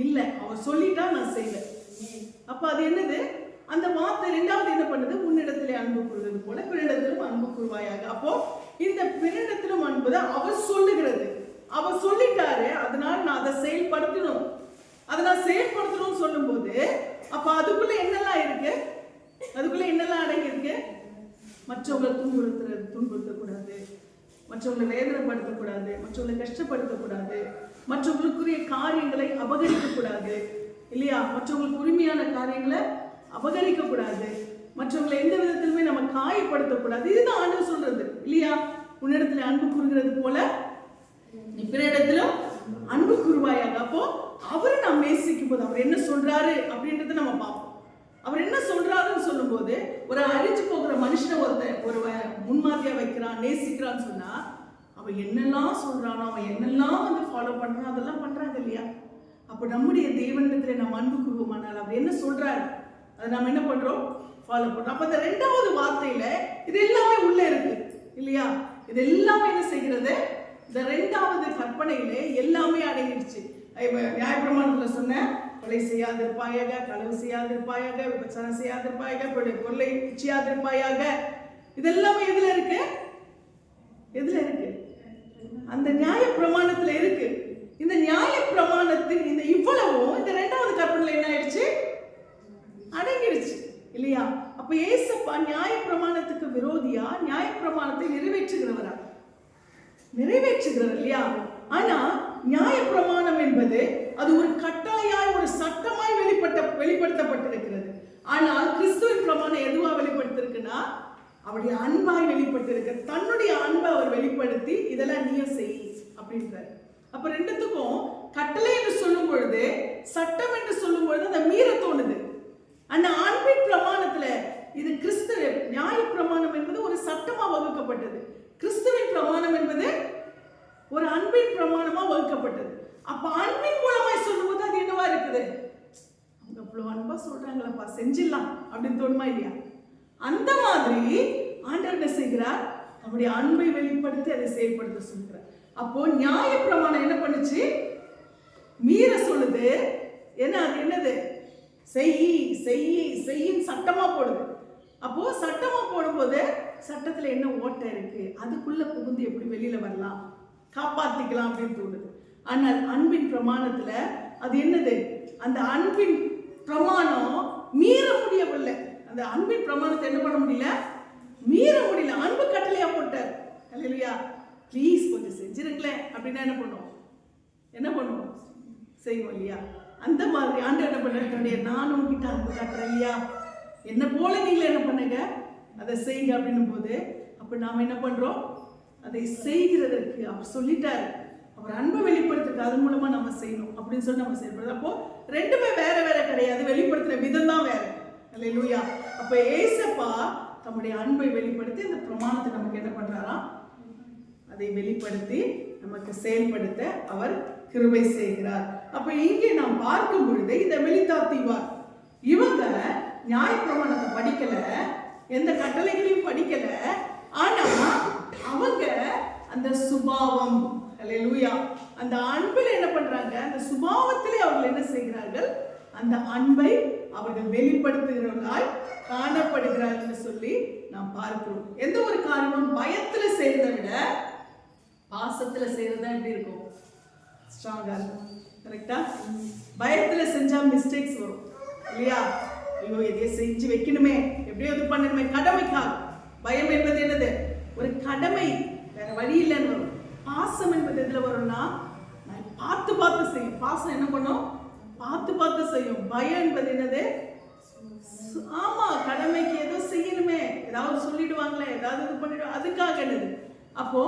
இல்ல. அவர் சொல்லிட்டா நான் செய்வேன். அப்ப அது என்னது? அந்த வார்த்தை 2வது என்ன பண்ணுது? உன்னிடத்திலே அன்பு கூறுவது போல பிறரிடத்திலும் அன்பு கூறுவாயாக. அப்போ இந்த பிறனிடத்திலும் அன்பு அவர் சொல்லுகிறது. அவர் சொல்லிட்டாரு, அதனால நான் அதை செயல்படுத்தணும். அதை நான் செயல்படுத்தணும்னு சொல்லும் போது அப்ப அதுக்குள்ள என்னெல்லாம் இருக்கு? அதுக்குள்ள என்னெல்லாம் அடங்கி இருக்கு? மற்றவங்களை துன்புறுத்தக்கூடாது, மற்றவங்களை வேதனைப்படுத்தக்கூடாது, மற்றவங்களை கஷ்டப்படுத்தக்கூடாது, மற்றவங்களுக்குரிய காரியங்களை அபகரிக்க கூடாது இல்லையா? மற்றவங்களுக்கு உரிமையான காரியங்களை அபகரிக்க கூடாது, மற்றவங்களை எந்த விதத்திலுமே நம்ம காயப்படுத்தக்கூடாது. இதுதான் ஆண்டவர் சொல்றது இல்லையா? உன்னிடத்துல அன்பு கூறுகிறது போல நீ பிற இடத்திலும் அன்பு கூறுவாயாக. அப்போ அவரை நாம் நேசிக்கும் போது அவர் என்ன சொல்றாரு அப்படின்றத நம்ம பார்ப்போம். அவர் என்ன சொல்றாருன்னு சொல்லும் போது, ஒரு அழிஞ்சு போகிற மனுஷனை ஒரு முன்மாதிரியா வைக்கிறான், நேசிக்கிறான்னு சொன்னா அவன் என்னெல்லாம் சொல்றானோ, அவன் என்னெல்லாம் வந்து ஃபாலோ பண்றானோ அதெல்லாம் பண்றாங்க இல்லையா? அப்போ நம்முடைய தேவனிடத்துல நம்ம அன்பு கூறுவோமானால் அவர் என்ன சொல்றாரு அதை நம்ம என்ன பண்றோம்? ஃபாலோ பண்றோம். அப்ப இந்த 2வது வார்த்தையில இது எல்லாமே உள்ள இருக்கு இல்லையா? இது எல்லாமே என்ன செய்கிறது? இந்த 2வது கற்பனையிலே எல்லாமே அடங்கிடுச்சு. நியாயப்பிரமாணத்துல சொன்ன கொலை செய்யாதிருப்பாயாக, களவு செய்யாதிருப்பாயாக, விபச்சாரம் செய்யாதிருப்பாயாக, பொருளை இச்சியாதிருப்பாயாக, இதெல்லாமே எதுல இருக்கு? எதுல இருக்கு? அந்த நியாய பிரமாணத்துல இருக்கு. இந்த நியாய பிரமாணத்தின் இந்த இவ்வளவும் இந்த 2வது கற்பனையில என்ன ஆயிடுச்சு? அடங்கிடுச்சு இல்லையா? அப்ப ஏசப்பா நியாய பிரமாணத்துக்கு விரோதியா, நியாய பிரமாணத்தை நிறைவேற்றுகிறவரா? நிறைவேற்றுகிறார் இல்லையா? ஆனா நியாய பிரமாணம் என்பது அது ஒரு கட்டளையாய், ஒரு சட்டமாய் வெளிப்படுத்தப்பட்டிருக்கிறது. ஆனால் கிறிஸ்துவின் பிரமாணம் எதுவா வெளிப்படுத்திருக்குன்னா அவருடைய அன்பாய் வெளிப்பட்டிருக்கு. தன்னுடைய அன்பை அவர் வெளிப்படுத்தி இதெல்லாம் நீயும் செய் அப்படின்றார். அப்ப 2த்துக்கும் கட்டளை என்று சொல்லும் பொழுது, சட்டம் என்று சொல்லும் பொழுது அந்த மீற தோணுது. அந்த அன்பின் பிரமாணத்துல இது கிறிஸ்து நியாய பிரமாணம் என்பது ஒரு சட்டமா வகுக்கப்பட்டது. கிறிஸ்துவின் பிரமாணம் என்பது ஒரு அன்பின் பிரமாணமா வகுக்கப்பட்டது. அப்ப அன்பின் மூலமாய் சொல்லும்போது அது என்னவா இருக்குது? அவங்க அவ்வளவு அன்பா சொல்றாங்களப்பா, செஞ்சிடலாம் அப்படின்னு தோணுமா இல்லையா? அந்த மாதிரி ஆண்டவர் என்ன செய்கிறார்? நம்முடைய அன்பை வெளிப்படுத்தி அதை செயல்படுத்த சொல்கிறார். அப்போ நியாய பிரமாணம் என்ன பண்ணுச்சு? மீற சொல்லுது. என்ன அது? என்னது? செய்யின்னு சட்டமா போடுது. அப்போ சட்டமா போடும்போது சட்டத்துல என்ன ஓட்டை இருக்கு, அதுக்குள்ள புகுந்து எப்படி வெளியில வரலாம், காப்பாத்திக்கலாம் அப்படின்னு தோணுது. ஆனால் அன்பின் பிரமாணத்துல அது என்னது? அந்த அன்பின் பிரமாணம் மீற முடியவில்லை. அந்த அன்பின் பிரமாணத்தை என்ன பண்ண முடியல? மீற முடியல. அன்பு கட்டளையா போட்டார். அல்லேலூயா. ப்ளீஸ் கொஞ்சம் செஞ்சிருங்களேன் அப்படின்னா என்ன பண்ணுவோம்? என்ன பண்ணுவோம்? செய்வோம் இல்லையா? அந்த மாதிரி ஆண்டவர் என்ன பண்ண, நான் உங்ககிட்ட அன்பு காட்டுறேன் இல்லையா, என்ன போல நீங்களே என்ன பண்ணுங்க, அதை செய்யுங்க அப்படின்னும் போது அப்ப நாம என்ன பண்றோம்? அதை செய்கிறதற்கு அவர் சொல்லிட்டாரு. அவர் அன்பை வெளிப்படுத்துறது, அது மூலமா நம்ம செய்யணும் அப்படின்னு சொல்லி நம்ம செயல்படுறோம். அப்போ 2மே வேற வேற கிடையாது, வெளிப்படுத்துற விதம் தான் வேற. அல்லேலூயா. அப்ப ஏசப்பா தம்முடைய அன்பை வெளிப்படுத்தி அந்த பிரமாணத்தை நமக்கு என்ன பண்றாராம்? அதை வெளிப்படுத்தி நமக்கு செயல்படுத்த அவர் கிருபை செய்கிறார். அப்ப இங்கே நாம் பார்க்கும் பொழுது இந்த மெலிதாத்தீவார் இவங்க நியாய பிரமாணத்தை படிக்கல, எந்த கட்டளைகளையும் படிக்கல. ஆனா அவங்க அந்த சுபாவம், அல்லேலூயா, அந்த அன்பில் என்ன பண்றாங்க? அந்த சுபாவத்திலே அவர்கள் என்ன செய்கிறார்கள்? அந்த அன்பை அவர்கள் வெளிப்படுத்துகிறவர்களாய் காணப்படுகிறார்கள் சொல்லி நாம் பார்க்கிறோம். எந்த ஒரு காரியமும் பயத்துல செய்யறதை விட பாசத்துல செய்யறதா எப்படி இருக்கும்? ஸ்ட்ராங்கா இருக்கும். கரெக்டா? பயத்துல செஞ்சா மிஸ்டேக்ஸ் வரும் இல்லையா? ஐயோ எதையோ செஞ்சு வைக்கணுமே, எப்படியோ இது பண்ணணுமே, கடமைக்காக. பயம் என்பது என்னது? ஒரு கடமை, வேற வழி இல்லைன்னு வரும். பாசம் என்பது எதுல வரும்னா பார்த்து பார்த்து செய்யும். பாசம் என்ன பண்ணும்? பார்த்து பார்த்து செய்யும். பயம் என்பது என்னது? ஆமா, கடமைக்கு ஏதோ செய்யணுமே, ஏதாவது சொல்லிடுவாங்களே, ஏதாவது இது பண்ணிடுவாங்க, அதுக்காக என்னது? அப்போ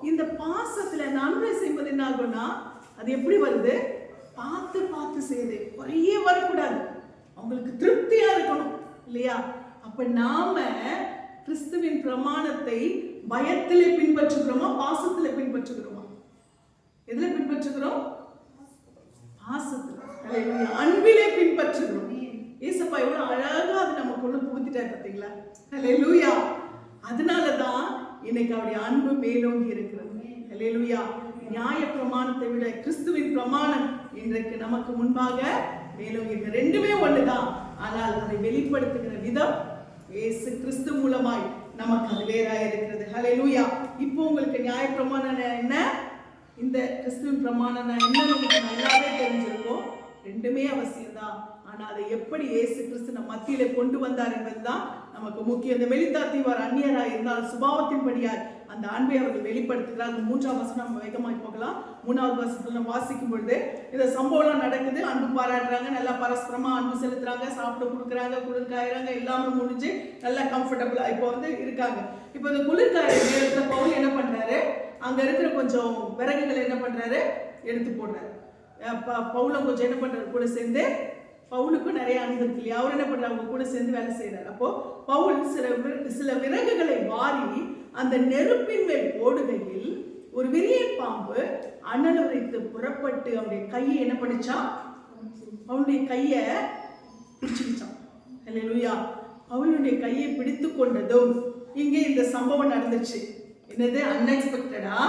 இந்த பாசத்துல நன்மை செய்வது என்ன ஆகும்னா அது எப்படி வருது? பார்த்து பார்த்து செய்யுது. குறையே வரக்கூடாது, அவங்களுக்கு திருப்தியா இருக்கணும் இல்லையா? அப்ப நாம கிறிஸ்துவின் பிரமாணத்தை பயத்திலே பின்பற்றுகிறோமா, பாசத்திலே பின்பற்றுகிறோமா? எதுல பின்பற்றுகிறோம்? பாசத்துல, அன்பிலே பின்பற்றுகிறோம். ஏசப்பா எவ்வளவு அழகா அது நமக்குள்ள புகுத்திட்டாரு பார்த்தீங்களா? அல்லேலூயா. அதனாலதான் இன்னைக்கு அவருடைய அன்பு மேலோங்கி இருக்கிறது. அல்லேலூயா. நியாய பிரமாணத்தை விட கிறிஸ்துவின் பிரமாணம் இன்றைக்கு நமக்கு முன்பாக மேலோங்கி இருக்கு. 2மே ஒண்ணுதான், ஆனால் அதை வெளிப்படுத்துகிற விதம் இயேசு கிறிஸ்து மூலமாய் நமக்கு அது வேறா இருக்கிறது. ஹல்லேலூயா. இப்போ உங்களுக்கு நியாயப்பிரமாணம் என்ன, இந்த கிறிஸ்துவின் பிரமாணம் என்ன உங்களுக்கு நல்லாவே தெரிஞ்சிருக்கும். ரெண்டுமே அவசியம்தான். ஆனா அதை எப்படி இயேசு கிறிஸ்து நம்ம மத்தியில கொண்டு வந்தார் என்பதுதான் நமக்கு முக்கியம். இந்த மெலித்தாத்திவார் அந்நியராய் இருந்தால் சுபாவத்தின்படியாய் அந்த அன்பை அவர்கள் வெளிப்படுத்துகிறார். 3ஆம் வசனம் நம்ம வேகமாய் போகலாம். 3வது வசனத்துல நம்ம வாசிக்கும் பொழுது இந்த சம்பவம்லாம் நடக்குது. அன்பு பாராட்டுறாங்க, நல்லா பரஸ்பரமா அன்பு செலுத்துறாங்க, சாப்பிட கொடுக்குறாங்க, குளிர்காயிறாங்க, எல்லாமே முடிஞ்சு நல்லா கம்ஃபர்டபுளா இப்போ இருக்காங்க. இப்போ இந்த குளிர்காயிற நேரத்துல பவுல் என்ன பண்றாரு, அங்க இருக்கிற கொஞ்சம் விறகுகளை என்ன பண்றாரு, எடுத்து போடுறாரு. பவுலும் கொஞ்சம் என்ன பண்றாரு, கூட சேர்ந்து, பவுலுக்கும் நிறைய அன்பு இருக்கு இல்லையா, அவர் என்ன பண்றாரு, அவங்க கூட சேர்ந்து வேலை செய்யறாரு. அப்போ பவுல் சில விறகுகளை வாரி அந்த நெருப்பின் மேல் போடுகையில் ஒரு விரியன் பாம்பு அனலுரைத்து புறப்பட்டு அவருடைய கையை என்ன பண்ணிச்சான், அவனுடைய கையை பிடிச்சுக்கிச்சான். ஹல்லேலூயா. அவளுடைய கையை பிடித்து கொண்டதும் இங்கே இந்த சம்பவம் நடந்துச்சு. என்னது, அன்எக்ஸ்பெக்டடா,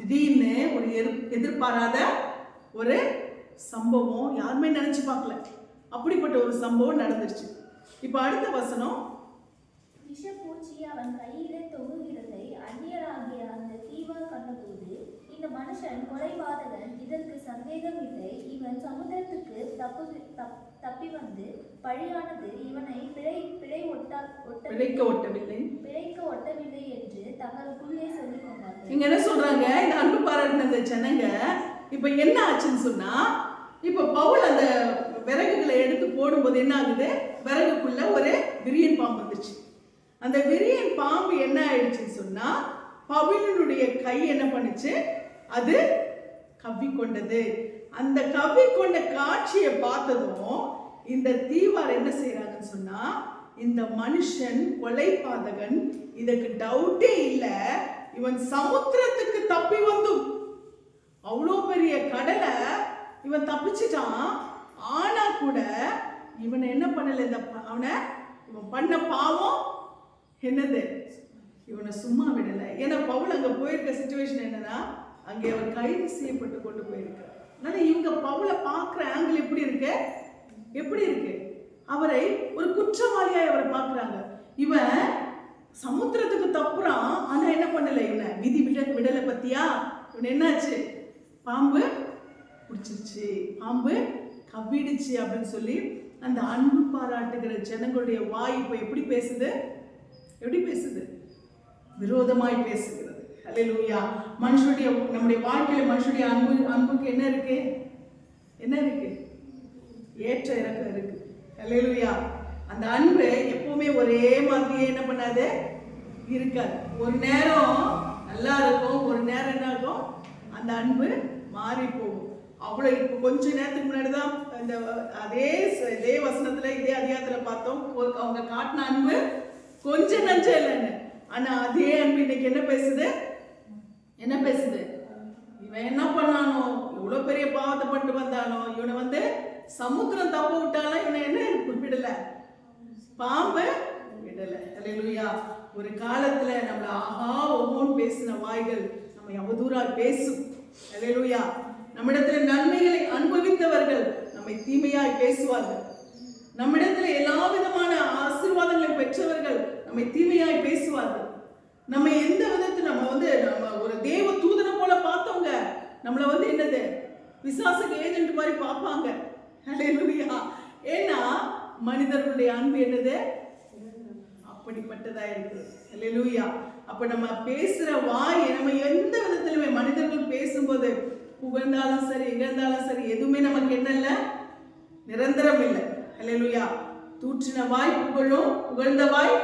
திடீர்னு ஒரு எதிர்பாராத ஒரு சம்பவம், யாருமே நினைச்சு பார்க்கல, அப்படிப்பட்ட ஒரு சம்பவம் நடந்துருச்சு. இப்ப அடுத்த வசனம், விஷப்பூச்சி அவன் கையிலே தொங்குகிறதை அந்நியராகிய அந்த தீவார் கண்டபோது, இந்த மனுஷன் கொலைபாதகன், இதற்கு சந்தேகம் இல்லை, இவன் சமுத்திரத்துக்கு தப்பி வந்து பழியானது இவனை பிழைக்க ஒட்டவில்லை என்று தங்களுக்குள்ளே சொல்லிக் கொண்டார்கள். இங்க என்ன சொல்றாங்க, இந்த அன்பு பாராட்டின ஜனங்க இப்ப என்ன ஆச்சுன்னு சொன்னா, இப்ப பவுல் அந்த விறகுகளை எடுத்து போடும்போது என்ன ஆகுது, விறகுக்குள்ள ஒரு விரியன் பாம்பு வந்துச்சு. அந்த விரியன் பாம்பு என்ன ஆயிடுச்சுன்னு சொன்னா, பவுலினுடைய கை என்ன பண்ணுச்சு, அது கவ்விக்கொண்டது. அந்த கவ்விக்கொண்ட காட்சியை பார்த்ததும் இந்த தீவார் என்ன செய்யறாங்கன்னு சொன்னா, இந்த மனுஷன் கொலைபாதகன், இதுக்கு டவுட்டே இல்லை, இவன் சமுத்திரத்துக்கு தப்பி வந்தும், அவ்வளோ பெரிய கடலை இவன் தப்பிச்சிட்டான், ஆனா கூட இவனை என்ன பண்ணல, இவன் பண்ண பாவம் என்னது, இவனை சும்மா விடல. ஏன்னா பவுல் அங்க போயிருக்க சிச்சுவேஷன் என்னன்னா, அங்கே அவர் கைது செய்யப்பட்டு கொண்டு போயிருக்கார். அதனால இவங்க பவுலை பார்க்குற ஆங்கிள் எப்படி இருக்கு, அவரை ஒரு குற்றவாளியாய் அவரை பார்க்குறாங்க. இவன் சமுத்திரத்துக்கு தப்புறான், ஆனா என்ன பண்ணல, இவனை விதி விடலை. பத்தியா, இவன் என்னாச்சு, பாம்பு பிடிச்சிருச்சு, பாம்பு கவ்விடுச்சு அப்படின்னு சொல்லி அந்த அன்பு பாராட்டுகிற ஜனங்களுடைய வாய் இப்போ எப்படி பேசுது, விரோதமாய் பேசுகிறது. ஹல்லேலூயா. மனுஷனுடைய, நம்முடைய வாழ்க்கையில மனுஷனுடைய அன்புக்கு என்ன இருக்கு, ஏற்ற இறக்கம் இருக்கு. ஹல்லேலூயா. அந்த அன்பு எப்பவுமே ஒரே மாதிரியே என்ன பண்ணாது, இருக்காது. ஒரு நேரம் நல்லா இருக்கும், ஒரு நேரம் என்ன ஆகும், அந்த அன்பு மாறி போகும். அவ்வளோ இப்போ கொஞ்ச நேரத்துக்கு முன்னாடி தான் இந்த அதே வசனத்துல, இதே அதிகாரத்துல பார்த்தோம், அவங்க காட்டின அன்பு கொஞ்சம் நஞ்சம் இல்லைன்னு. ஆனா அதே அன்பு இன்னைக்கு என்ன பேசுது, இவன் என்ன பண்ணானோ, எவ்வளோ பெரிய பாவத்தை பட்டு வந்தானோ, இவனை சமுத்திரம் தப்ப விட்டாலும் இவனை என்ன விடல, பாம்பு விடல. ஹல்லேலூயா. ஒரு காலத்துல நம்மள ஆஹா ஒவ்வொன்று பேசின வாய்கள் நம்ம அவதூறாய் பேசும். ஹல்லேலூயா. நம்மிடத்துல நன்மைகளை அனுபவித்தவர்கள் நம்மை தீமையாய் பேசுவார்கள். நம்மிடத்துல எல்லா விதமான ஆசீர்வாதங்களை பெற்றவர்கள் நம்மை தீமையாய் பேசுவார்கள். நம்ம எந்த விதத்தில் நம்ம ஒரு தேவ தூதனை போல பார்த்தவங்க நம்மள என்னது, விசுவாச ஏஜென்ட் மாதிரி பார்ப்பாங்க. ஹல்லேலூயா. ஏன்னா மனிதர்களுடைய அன்பு என்னது, அப்படிப்பட்டதா இருக்கு. ஹல்லேலூயா. அப்ப நம்ம பேசுற வாய், நம்ம எந்த விதத்திலுமே மனிதர்கள் பேசும்போது புகழ்ந்தாலும் சரி இகழ்ந்தாலும் சரி எதுவுமே நமக்கு என்ன இல்லை, நிரந்தரம் இல்லை. ஹல்லேலூயா. தூற்றின வாய் புகழும், புகழ்ந்த வாய்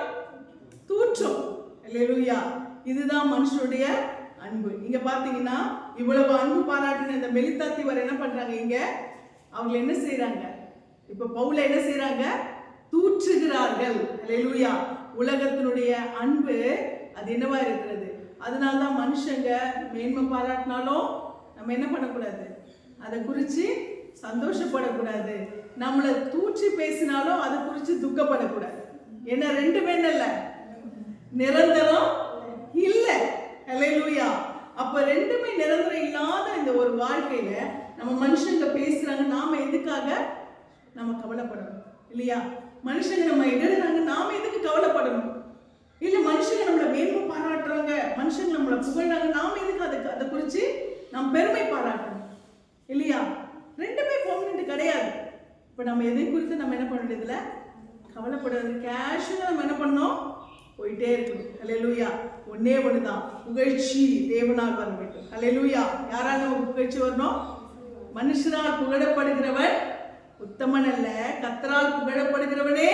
தூற்றும். ஹல்லேலூயா. இதுதான் மனுஷனுடைய அன்பு. இங்க பாத்தீங்கன்னா இவ்வளவு அன்பு பாராட்டின இந்த மெலித்தாத்திவார் என்ன பண்றாங்க, இங்க அவங்க என்ன செய்யறாங்க, இப்ப பவுல என்ன செய்யறாங்க, தூற்றுகிறார்கள். ஹல்லேலூயா. உலகத்தினுடைய அன்பு அது என்னவா இருக்கிறது. அதனால்தான் மனுஷங்க மேன்மை பாராட்டினாலும் நம்ம என்ன பண்ணக்கூடாது, அதை குறித்து சந்தோஷப்படக்கூடாது. நம்மளை தூற்றி பேசினாலும் அதை குறித்து துக்கப்படக்கூடாது. ஏன்னா ரெண்டுமே இல்லை, நிரந்தரம் இல்லை. ஹல்லேலூயா. அப்ப ரெண்டுமே நிரந்தரம் இல்லாத இந்த ஒரு வாழ்க்கையில நம்ம மனுஷங்க பேசுறாங்க, நாம எதுக்காக நம்ம கவலைப்படணும் இல்லையா? மனுஷங்க நம்ம எதிர்றாங்க, நாம எதுக்கு கவலைப்படணும்? இல்ல மனுஷங்க நம்மளை மேன்மை பாராட்டுறாங்க, மனுஷங்க நம்மளை புகழ்றாங்க, நாம எதுக்கு அதுக்கு அதை குறிச்சு நாம் பெருமை பாராட்டணும் இல்லையா? ரெண்டுமே பெர்மனன்ட் கிடையாது. இப்ப நம்ம எதை குறித்து நம்ம என்ன பண்ண வேண்டியதுல கவலைப்படாது, கேஷுவலா நம்ம என்ன பண்ணோம், போயிட்டே இருக்கணும். ஹல்லேலூயா. ஒன்னே ஒண்ணுதான், புகழ்ச்சி தேவனால் வர வேண்டும். ஹல்லேலூயா. யாரால நமக்கு புகழ்ச்சி வரணும்? மனுஷரால் புகழப்படுகிறவன் உத்தமன் அல்ல, கர்த்தரால் புகழப்படுகிறவனே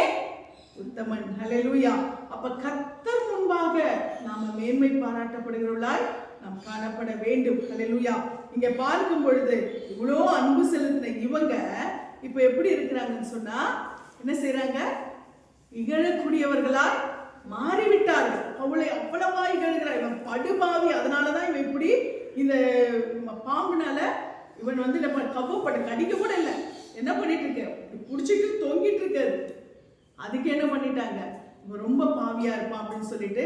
உத்தமன். ஹல்லேலூயா. அப்ப கர்த்தர் முன்பாக நாம மேன்மை பாராட்டப்படுகிறவர்களாய் நாம் காணப்பட வேண்டும். ஹல்லேலூயா. இங்க பார்க்கும் பொழுது இவ்வளோ அன்பு செலுத்தின இவங்க இப்ப எப்படி இருக்கிறாங்கன்னு சொன்னா என்ன செய்யறாங்க? இகழக்கூடியவர்களாய் மாறிவிட்டார்கள். அவளை அவ்வளவா இகழ்கிறார். இவன் படுபாவி, அதனாலதான் இவன் இப்படி இந்த பாம்புனால இவன் வந்து நம்ம கவ்வப்பட்ட கடிக்க கூட இல்லை, என்ன பண்ணிட்டு இருக்க, புடிச்சிட்டு தொங்கிட்டு இருக்காது. அதுக்கு என்ன பண்ணிட்டாங்க, இவன் ரொம்ப பாவியா இருப்பான் அப்படின்னு சொல்லிட்டு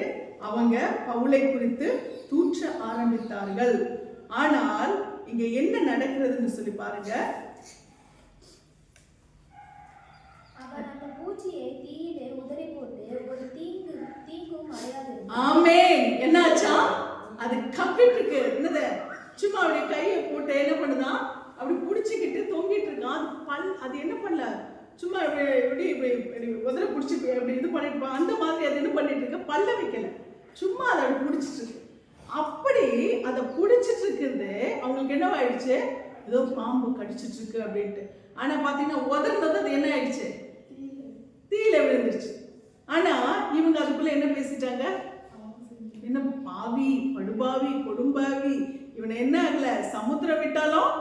அவங்க பவுலை குறித்து தூற்ற ஆரம்பித்தார்கள். ஆனால் இங்க என்ன நடக்கிறதுன்னு சொல்லி பாருங்க. அவன் அந்த பூச்சியை தீயிலே உதறி போட்டு ஒரு தீங்கும் அடையாது. ஆமென். என்னாச்சா? அது கப்பிட்டு இருக்கு. என்னது, சும்மா அப்படியே கையை போட்டு என்ன பண்ணுதான், அப்படி புடிச்சுக்கிட்டு தொங்கிட்டு இருக்கான். அது என்ன பண்ணல, சும்மா இப்படி உதற பிடிச்சி அப்படி இது பண்ணிட்டு அந்த மாதிரி அது என்ன பண்ணிட்டு இருக்க, பல்ல வைக்கல, சும்மா அதை அப்படி பிடிச்சிட்டு இருக்கு. அப்படி அதை பிடிச்சிட்டு இருக்கிறது அவங்களுக்கு என்ன ஆயிடுச்சு, ஏதோ பாம்பு கடிச்சிட்டு இருக்கு அப்படின்ட்டு. ஆனா பாத்தீங்கன்னா உதர்ந்தது அது என்ன ஆயிடுச்சு, தீயில விழுந்துருச்சு. ஆனா இவங்க அதுக்குள்ள என்ன பேசிட்டாங்க, என்ன பாவி, படுபாவி, கொடும்பாவி, இவனை என்ன ஆகல, சமுத்திரம் விட்டாலும்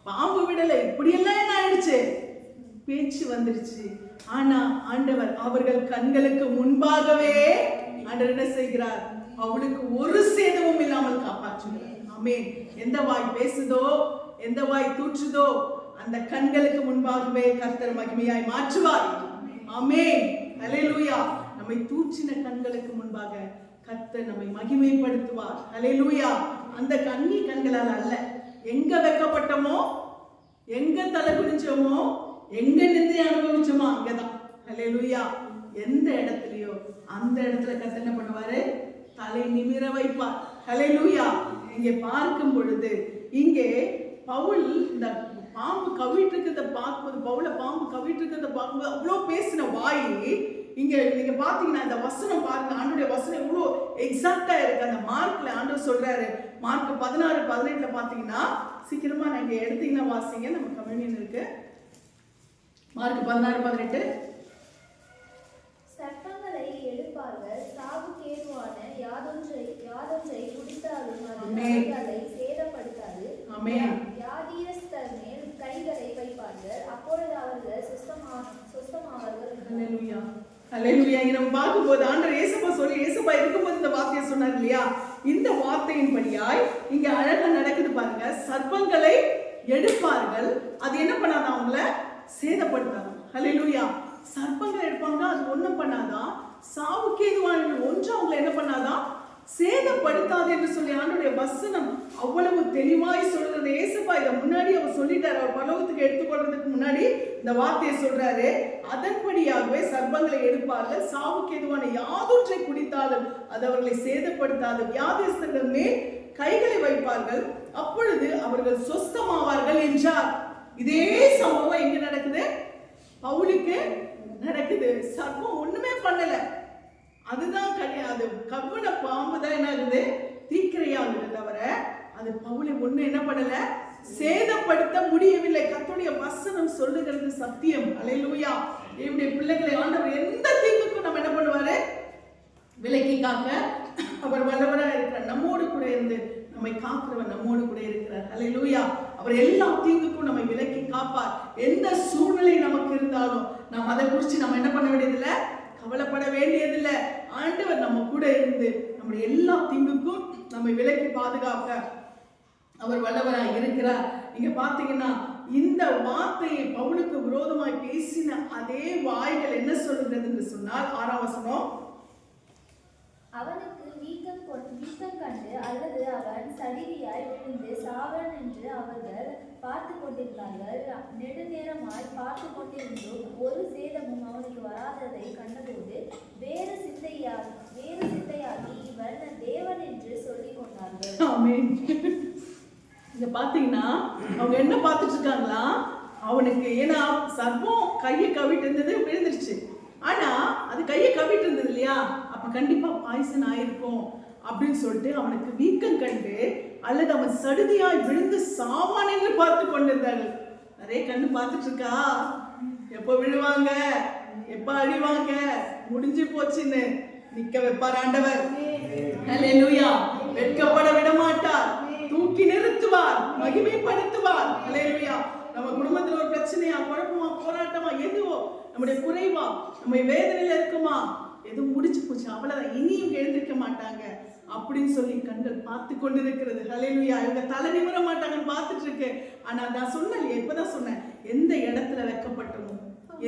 பாம்பு விடல, இப்படியெல்லாம் என்ன ஆயிடுச்சு, பேச்சு வந்துருச்சு. ஆனா ஆண்டவர் அவர்கள் கண்களுக்கு முன்பாகவே ஆண்டவர் என்ன செய்கிறார், அவளுக்கு ஒரு சேதமும் இல்லாமல் காப்பாற்றுகிறார். ஆமென். எந்த வாய் பேசுதோ, எந்த வாய் தூற்றுதோ, அந்த கண்களுக்கு முன்பாகவே கர்த்தர் மகிமையாய் மாற்றுவார். ஆமென். ஹல்லேலூயா. நம்மை தூற்றின கண்களுக்கு முன்பாக கர்த்தர் நம்மை மகிமைப்படுத்துவார். ஹல்லேலூயா. அந்த கண்ணி கண்களால் அல்ல, எங்க வெக்கப்பட்டமோ, எங்க தலை குனிச்சோமோ, எங்க நிந்தை அனுபவிச்சோமோ அங்கதான். ஹல்லேலூயா. எந்த இடத்துலயோ அந்த இடத்துல கர்த்தர் என்ன பண்ணுவாரு, தலை நிமிர வைப்பார். ஹல்லேலூயா. இங்கே பார்க்கும் பொழுது இங்கே பவுல் இந்த பாம்பு கவிட்டு இருக்கிறத பார்க்கும்போது, பவுல பாம்பு கவிட்டு இருக்கிறத பார்க்கும்போது அவ்வளோ பேசின வாய் இங்க நீங்க பாத்தீங்கன்னா இந்த வசனம் பாருங்க, ஆண்டோடைய வசனம் எவ்வளோ எக்ஸாக்டா இருக்கு. அந்த மார்க்ல ஆண்டவர் சொல்றாரு, மார்க் 16:18 பாத்தீங்கன்னா, சீக்கிரமா நீங்க எடுத்தீங்கன்னா வாசிங்க, நம்ம கம்யூனியன் இருக்கு. மார்க் 16:18. சட்டங்களை எடுப்பார்கள், சாவுக்கேதுவான யாதொன்றை குடித்தாலும் அதை சேதப்படுத்தாது. வியாதியஸ்தர் மேல் கைகளை வைப்பார்கள், அப்பொழுது அவர்கள் சுத்தமாவார்கள். ஹல்லேலூயா. ஹல்லேலூயா. நம்ம பார்க்கும்போது ஆண்டவர் ஏசப்பா இருக்கும்போது இந்த வார்த்தையை சொன்னார் இல்லையா, இந்த வார்த்தையின்படியாய் இங்க அழகா நடக்குது பாருங்க. சர்ப்பங்களை எடுப்பார்கள், அது என்ன பண்ணாதான், அவங்கள சேதப்படுத்தாதான். ஹல்லேலூயா. சர்ப்பங்கள் எடுப்பாங்க, அது ஒண்ணும் பண்ணாதான், சாவுக்கு ஏதுவான ஒன்று அவங்களை என்ன பண்ணாதான், சேதப்படுத்தாது என்று சொல்லி ஆண்டவருடைய வசனம் அவ்வளவு தெளிவாய் சொல்றது. ஏசப்பா இதை முன்னாடி அவர் சொல்லிட்டாரு, அவர் பரலோகத்துக்கு எடுத்துக்கொள்றதுக்கு முன்னாடி இந்த வார்த்தையை சொல்றாரு. அதன்படியாகவே சர்ப்பங்களை எடுப்பார்கள், சாவுக்கு ஏதுவான யாதொன்றை குடித்தாலும் அது அவர்களை சேதப்படுத்தாது. வியாதியஸ்தர்கள் மேல் கைகளை வைப்பார்கள், அப்பொழுது அவர்கள் சொஸ்தமாவார்கள் என்றார். இதே சம்பவம் எங்க நடக்குது, பவுலுக்கு நடக்குது. சர்ப்பம் ஒண்ணுமே பண்ணல, அதுதான் கிடையாது, கவ்வன பாம்பு தான் என்ன ஆகுது, தீக்கிரையாகுது தவிர அது பவுலை ஒண்ணு என்ன பண்ணல, சேதப்படுத்த முடியவில்லை. கர்த்தருடைய வசனம் சொல்லுகிறது சத்தியம். ஹல்லேலூயா. என்னுடைய பிள்ளைகளை ஆண்டவர் எந்த தீங்குக்கும் நம்ம என்ன பண்ணுவாரு, விலக்கி காக்க அவர் வல்லவராக இருக்கிறார். நம்மோடு கூட இருந்து நம்மை காக்கிறவர் நம்மோடு கூட இருக்கிறார். ஹல்லேலூயா. அவர் எல்லா தீங்குக்கும் நம்மை விலக்கி காப்பார். எந்த சூழ்நிலை நமக்கு இருந்தாலும் நாம் அதை குறித்து நம்ம என்ன பண்ண வேண்டியதில்லை, கவலைப்பட வேண்டியதில்லை. ஆண்டவர் நம்ம கூட இருந்து நம்முடைய எல்லா தீங்குக்கும் நம்மை விலக்கி பாதுகாக்க அவர் வல்லவராய் இருக்கிறார். நீங்க பாத்தீங்கன்னா இந்த வார்த்தையை பவுலுக்கு விரோதமாய் பேசின அதே வாய்கள் என்ன சொல்லுகிறது என்று சொன்னால் 6ஆம் வசனம், அவனுக்கு வீக்கம் கண்டு அல்லது அவன் சடிதியாய் விழுந்து சாவன் என்று அவர்கள் பார்த்து கொண்டிருந்தார்கள். நெடுநேரமாய் பார்த்து கொண்டிருந்தும் ஒரு சேதமும் அவனுக்கு வராததை கண்டபோது வேறு வேறு சிந்தையாகி இவன் தேவன் என்று சொல்லிக் கொண்டார்கள். ஆமென். இங்க பாத்தீங்கன்னா அவங்க என்ன பார்த்துட்டு இருக்காங்களா, அவனுக்கு ஏன்னா சர்வம் கையை கவிட்டு இருந்தது, விழுந்துருச்சு. ஆனா அது கையை கவிட்டு இருந்தது இல்லையா, அப்ப கண்டிப்பா பாய்சன் ஆயிருக்கும் அப்படின்னு சொல்லிட்டு அவனுக்கு வீக்கம் கண்டு அல்லது அவன் சடுதியாய் விழுந்து சாவான் என்று பார்த்து கொண்டிருந்தார்கள். நிறைய கண்ணு பார்த்துட்டு இருக்கா, எப்ப விழுவாங்க, எப்ப அழிவாங்க, முடிஞ்சு போச்சுன்னு நிக்க வைப்பார் ஆண்டவர். ஹல்லேலூயா. வெட்கப்பட விட மாட்டார், தூக்கி நிறுத்துவார், மகிமைப்படுத்துவார். ஹல்லேலூயா. நம்ம குடும்பத்துல ஒரு பிரச்சனையா, குழப்பமா, போராட்டமா, எதுவோ நம்முடைய குறைவா, நம்ம வேதனையில இருக்குமா, எதுவும் முடிச்சு போச்சு, அவ்வளவுதான், இனியும் எழுந்திருக்க மாட்டாங்க அப்படின்னு சொல்லி கண்கள் பார்த்து கொண்டிருக்கிறது. ஹல்லேலூயா. இவங்க தலை நிமிர மாட்டாங்கன்னு பார்த்துட்டு இருக்கு. ஆனா நான் சொன்னேன், இப்பதான் சொன்னேன், எந்த இடத்துல வைக்கப்பட்டோமோ,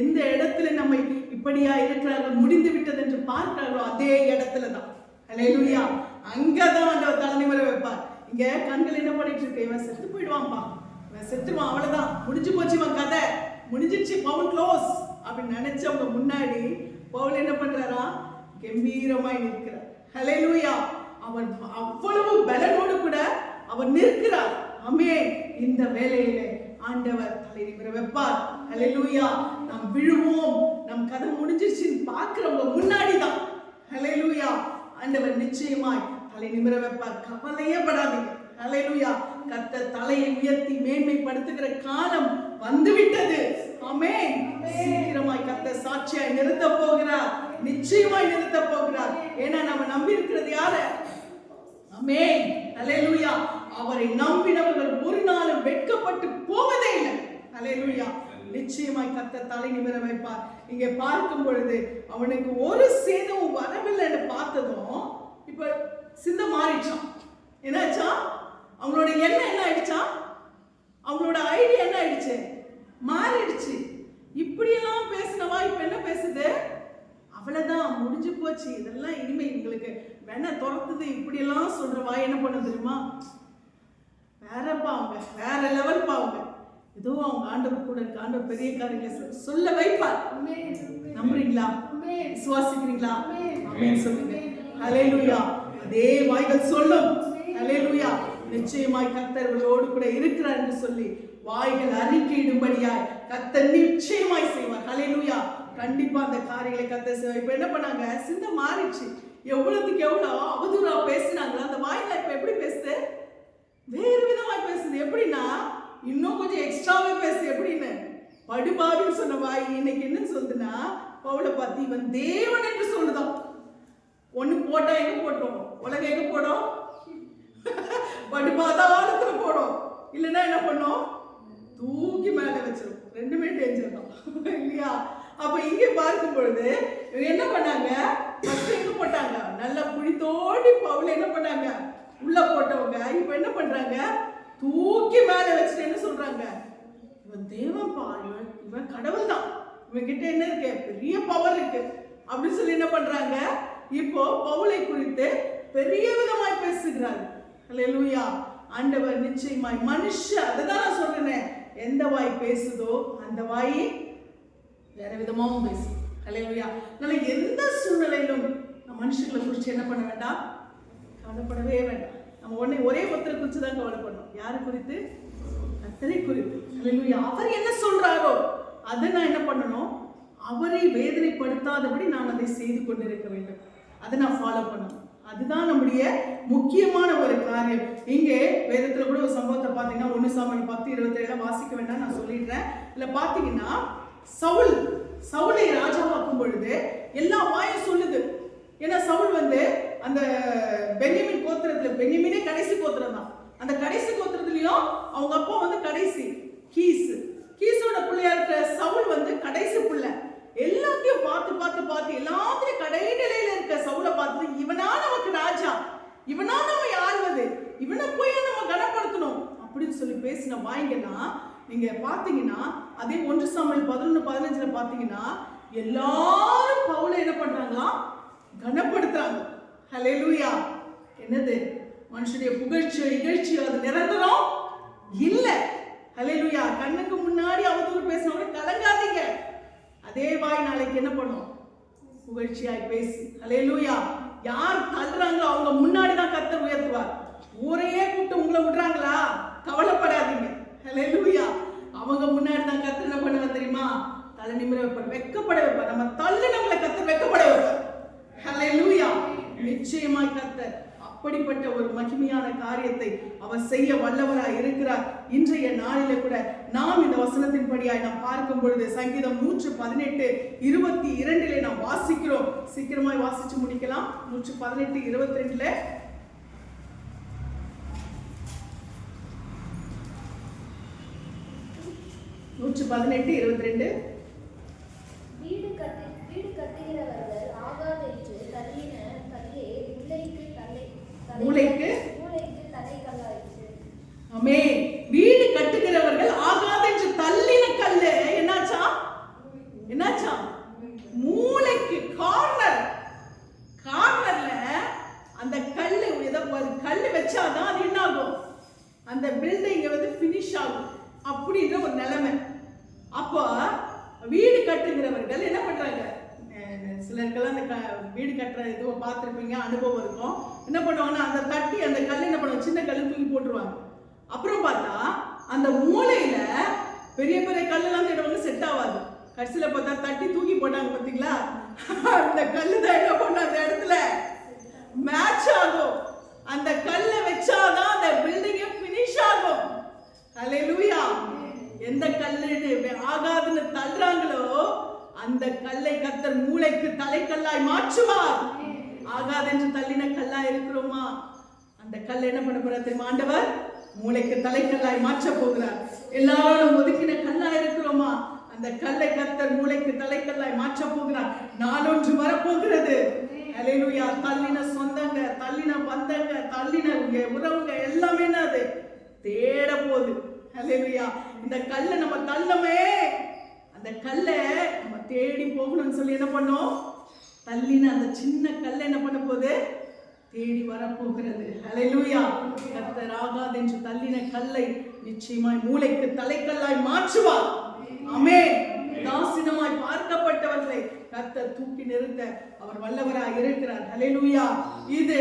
எந்த இடத்துல நம்ம இப்படியா இருக்கிறார்கள், முடிந்து விட்டது என்று பார்க்கிறார்களோ அதே இடத்துலதான். ஹல்லேலூயா. அங்கதான் ஆண்டவர் தலை நிமிர வைப்பார். இங்க கண்கள் என்ன பண்ணிட்டு இருக்கு, இவன் செத்து போயிடுவான்பா, இவன் செத்துருவான், அவ்வளவுதான், முடிஞ்சு போச்சு, இவன் கதை முடிஞ்சிருச்சு, பவுல் க்ளோஸ் அப்படின்னு நினைச்சவங்க முன்னாடி பவுல் என்ன பண்றாரா, கம்பீரமாய் நிற்கிறார். ஹல்லேலூயா. அவர் அவ்வளவு பலனோடு கூட அவர் நிற்கிறார். ஆமென். இந்த வேளையிலே ஆண்டவர் தலை நிமிர வைப்பார். ஹல்லேலூயா. நாம் விழுவோம், நம் கதை முடிஞ்சிருச்சுன்னு பார்க்கிறவங்க முன்னாடிதான் ஹல்லேலூயா ஆண்டவர் நிச்சயமாய் தலை நிமிர வைப்பார். கவலையே படாதீங்க. ஹல்லேலூயா. கர்த்தர் தலையை உயர்த்தி மேன்மைப்படுத்துகிற காலம் வந்துவிட்டது. ஆமென். சீக்கிரமாய் கர்த்தர் சாட்சியாய் நிறுத்த போகிறார், நிச்சயமாய் நிறுத்த போகிறார். ஏன்னா நம்ம நம்பி இருக்கிறது யாரு? ஆமென். ஹல்லேலூயா. அவரை நம்பினவர்கள் ஒரு நாளும் வெட்கப்பட்டு போவதே இல்லை. ஹல்லேலூயா. நிச்சயமாய் கர்த்தர் தலை நிமிர வைப்பார். இங்கே பார்க்கும் பொழுது அவனுக்கு ஒரு சேதமும் வரவில்லைன்னு பார்த்ததும் இப்ப சிந்தை மாறிச்சான். என்னாச்சா, அவங்களோட எண்ணம் என்ன ஆயிடுச்சா, அவங்களோட ஐடியா என்ன ஆயிடுச்சு, மாறிடுச்சு. இப்படியெல்லாம் பேசினவா இப்ப என்ன பேசுது, அவ்வளவுதான், முடிஞ்சு போச்சு, இதெல்லாம் இனிமே எங்களுக்கு வேணா துரத்துது, இப்படியெல்லாம் சொல்றவா என்ன பண்ண தெரியுமா, வேறப்பா அவங்க, வேற லெவல் பாவங்க, ஏதோ அவங்க ஆண்டவர் கூட இருக்க, ஆண்டவர் பெரிய காரியங்களை சொல்ல வைப்பார். நம்புறீங்களா, விசுவாசிக்கிறீங்களா? ஆமென் சொல்லுங்க. ஹல்லேலூயா. அதே வாய்கள் சொல்லும். ஹல்லேலூயா. நிச்சயமாய் கர்த்தர்களோடு கூட இருக்கிறார் என்று சொல்லி வாய்கள் அறிக்கையிடும்படியாய் கர்த்தர் நிச்சயமாய் செய்வார். ஹல்லேலூயா. கண்டிப்பா அந்த காரியங்களை கர்த்தர் செய்வார். இப்ப என்ன பண்ணாங்க, சிந்தை மாறிச்சு. எவ்வளவுக்கு எவ்வளவு அவதூறா பேசினாங்களோ அந்த வாயில இப்ப எப்படி பேசுது, வேறு விதமாய் பேசுது. எப்படின்னா இன்னும் கொஞ்சம் எக்ஸ்ட்ராவே பேசு. எப்படின்னு, படுபாவின்னு சொன்ன வாய் இன்னைக்கு என்ன சொல்லுதுன்னா, பவுலை பார்த்து இவன் தேவன் என்று சொல்லுதான். ஒண்ணு போட்டா எங்க போட்டோம், உலகம் எங்க போடும், படுபாதாளத்துல போடும், இல்லைன்னா என்ன பண்ணோம், தூக்கி மேல வச்சிடும். ரெண்டுமே டேஞ்சர் தான் இல்லையா? அப்ப இங்க பார்க்கும் பொழுது என்ன பண்ணாங்க, எங்க போட்டாங்க, நல்லா குழித்தோடி பவுல என்ன பண்ணாங்க, உள்ள போட்டவங்க இப்ப என்ன பண்றாங்க, தூக்கி மேல வச்சுட்டு என்ன சொல்றாங்க, இவன் தேவன்பா, இவன் கடவுள் தான், இவன் கிட்ட என்ன இருக்கு, பெரிய பவர் இருக்கு அப்படின்னு சொல்லி என்ன பண்றாங்க, இப்போ பவுலை குறித்து பெரிய விதமாய் பேசுகிறார். ஹல்லேலூயா. ஆண்டவர் நிச்சயமாய் மனுஷன், அதுதான் நான் சொல்றேன், எந்த வாய் பேசுதோ அந்த வாய் வேற விதமாவும் பேசு. ஹல்லேலூயா. அதனால எந்த சூழ்நிலையிலும் நம்ம மனுஷங்களை குறித்து என்ன பண்ண வேண்டாம், கவலைப்படவே வேண்டாம். நம்ம ஒரே ஒருத்தரை குறித்து தான் கவலைப்படணும். யாரு குறித்து? கர்த்தரை குறித்து. ஹல்லேலூயா. அவர் என்ன சொல்றாரோ அதை நான் என்ன பண்ணணும், அவரை வேதனைப்படுத்தாதபடி நான் அதை செய்து கொண்டிருக்க வேண்டும். அதை நான் ஃபாலோ பண்ணணும். அதுதான் நம்முடைய முக்கியமான ஒரு காரியம். இங்கே வேதத்துல கூட ஒரு சம்பவத்தை பார்த்தீங்கன்னா 1 சாமுவேல் 10:27 வாசிக்க வேண்டாம், நான் சொல்லிடுறேன். இல்ல பாத்தீங்கன்னா சவுலை ராஜாவாக்கும் பொழுது எல்லா வாயும் சொல்லுது. ஏன்னா சவுல் அந்த பென்யமீன் கோத்திரத்துல, பென்யமீனே கடைசி கோத்திரம் தான், அந்த கடைசி கோத்திரத்திலையும் அவங்க அப்பா கடைசி கீஸோட பிள்ளையா இருக்கிற சவுல் கடைசி பிள்ளை. எல்லாத்தையும் பார்த்து எல்லாத்திலையும் கடைநிலையில இருக்க சவுலை பார்த்து, இவனா நமக்கு ராஜா, இவனா நம்ம ஆள்வது, இவனை போய் நம்ம கனப்படுத்தணும் அப்படின்னு சொல்லி பேசின வாய்ங்கன்னா நீங்க பாத்தீங்கன்னா அதே 1 சாமுவேல் 11:15 பாத்தீங்கன்னா எல்லாரும் பவுலை என்ன பண்றாங்களா, கனப்படுத்துறாங்க. ஹல்லேலூயா. என்னது, மனுஷனுடைய புகழ்ச்சியோ இகழ்ச்சியோ அது நிரந்தரம் இல்ல. ஹல்லேலூயா. கண்ணுக்கு முன்னாடி அவதூறு பேசினவங்க கலங்காதீங்க. அதே வாய் நாளைக்கு என்ன பண்ணும், புகழ்ச்சியாய் பேசு. ஹல்லேலூயா. யார் தள்ளுறாங்களோ அவங்க முன்னாடி தான் கர்த்தர் உயர்த்துவார். ஊரையே கூப்பிட்டு உங்களை விடுறாங்களா, கவலைப்படாதீங்க. ஹல்லேலூயா. அவங்க முன்னாடி தான் கர்த்தர் என்ன பண்ணுவார் தெரியுமா? தலை நிமிர வைப்பார், வெட்கப்பட வைப்பார். நம்ம தள்ளுனவங்களை கர்த்தர் வெட்கப்பட வைப்பார். ஹல்லேலூயா. நிச்சயமாய் கர்த்தர் அப்படிப்பட்ட ஒரு மகிமையான காரியத்தை அவர் செய்ய வல்லவராய் இருக்கிறார். இன்றைய நாளிலே கூட நாம் இந்த வசனத்தின்படியாய் நாம் பார்க்கும் பொழுது சங்கீதம் 118:22 நாம் வாசிக்கிறோம். சீக்கிரமாய் வாசிச்சு முடிக்கலாம். 118:22 118:22 வீடு கட்டுகிறவர்கள் ஆகாதென்று தள்ளின கல்லே மூளைக்கு தலைக்கல்லாயிற்று. ஆமென். வீடு கட்டுகிறவர்கள் ஆகாதென்று தள்ளின கல்லு என்னாச்சா? மூளைக்கு கார்னர்ல அந்த கல்லு கல்லு வச்சாதான் அது என்ன ஆகும்? அந்த பில்டிங் வந்து பினிஷ் ஆகும் அப்படின்ற ஒரு நிலைமை. அப்போ வீடு கட்டுகிறவர்கள் என்ன பண்றாங்க? சிலருக்கெல்லாம் அந்த வீடு கட்டுற இதுவை பார்த்துருப்பீங்க, அனுபவம் இருக்கும். என்ன பண்ணுவாங்கன்னா அந்த தட்டி அந்த கல் என்ன பண்ணுவாங்க, சின்ன கல் தூக்கி போட்டுருவாங்க. அப்புறம் பார்த்தா அந்த மூலையில பெரிய பெரிய கல்லெல்லாம் தேடுவாங்க, செட் ஆகாது. கடைசியில் பார்த்தா தட்டி தூக்கி போட்டாங்க பார்த்தீங்களா? அந்த கல்லு தான் என்ன பண்ண அந்த இடத்துல மேட்ச் ஆகும். அந்த கல்லை வச்சாதான் அந்த பில்டிங்கே ஃபினிஷ் ஆகும். ஹல்லேலூயா. எந்த கல்லு ஆகாதுன்னு தள்ளுறாங்களோ அந்த கல்லை கர்த்தர் மூளைக்கு தலைக்கல்லாய் மாற்றுவார். ஆகாதென்று தள்ளின கல்லா இருக்கிறோமா? அந்த கல்லை என்ன பண்ண போறார் தெரியுமா? ஆண்டவர் மூளைக்கு தலைக்கல்லாய் மாற்ற போகிறார். எல்லாரும் ஒதுக்கின கல்லா இருக்கிறோமா? அந்த கல்லை கர்த்தர் மூளைக்கு தலைக்கல்லாய் மாற்ற போகிறார். நாளொன்று வரப்போகிறது. ஹல்லேலூயா. தள்ளின சொந்தங்க, தள்ளின பந்தங்க, தள்ளின உறவுங்க எல்லாமே என்னது தேட போகுது. ஹல்லேலூயா. இந்த கல்லை நம்ம தள்ளமே, அந்த கல்லை நம்ம தேடி போகணும்னு சொல்லி என்ன பண்ணோம்? தள்ளின அந்த சின்ன கல்லை என்ன பண்ண போகுது? தேடி வரப்போகிறது. ஹல்லேலூயா. கர்த்தர் ஆகாதென்று தள்ளின கல்லை நிச்சயமாய் மூளைக்கு தலைக்கல்லாய் மாற்றுவார். ஆமென். தாசினமாய் பார்க்கப்பட்டவர்களை கர்த்தர் தூக்கி நிறுத்த அவர் வல்லவராய் இருக்கிறார். ஹல்லேலூயா. இது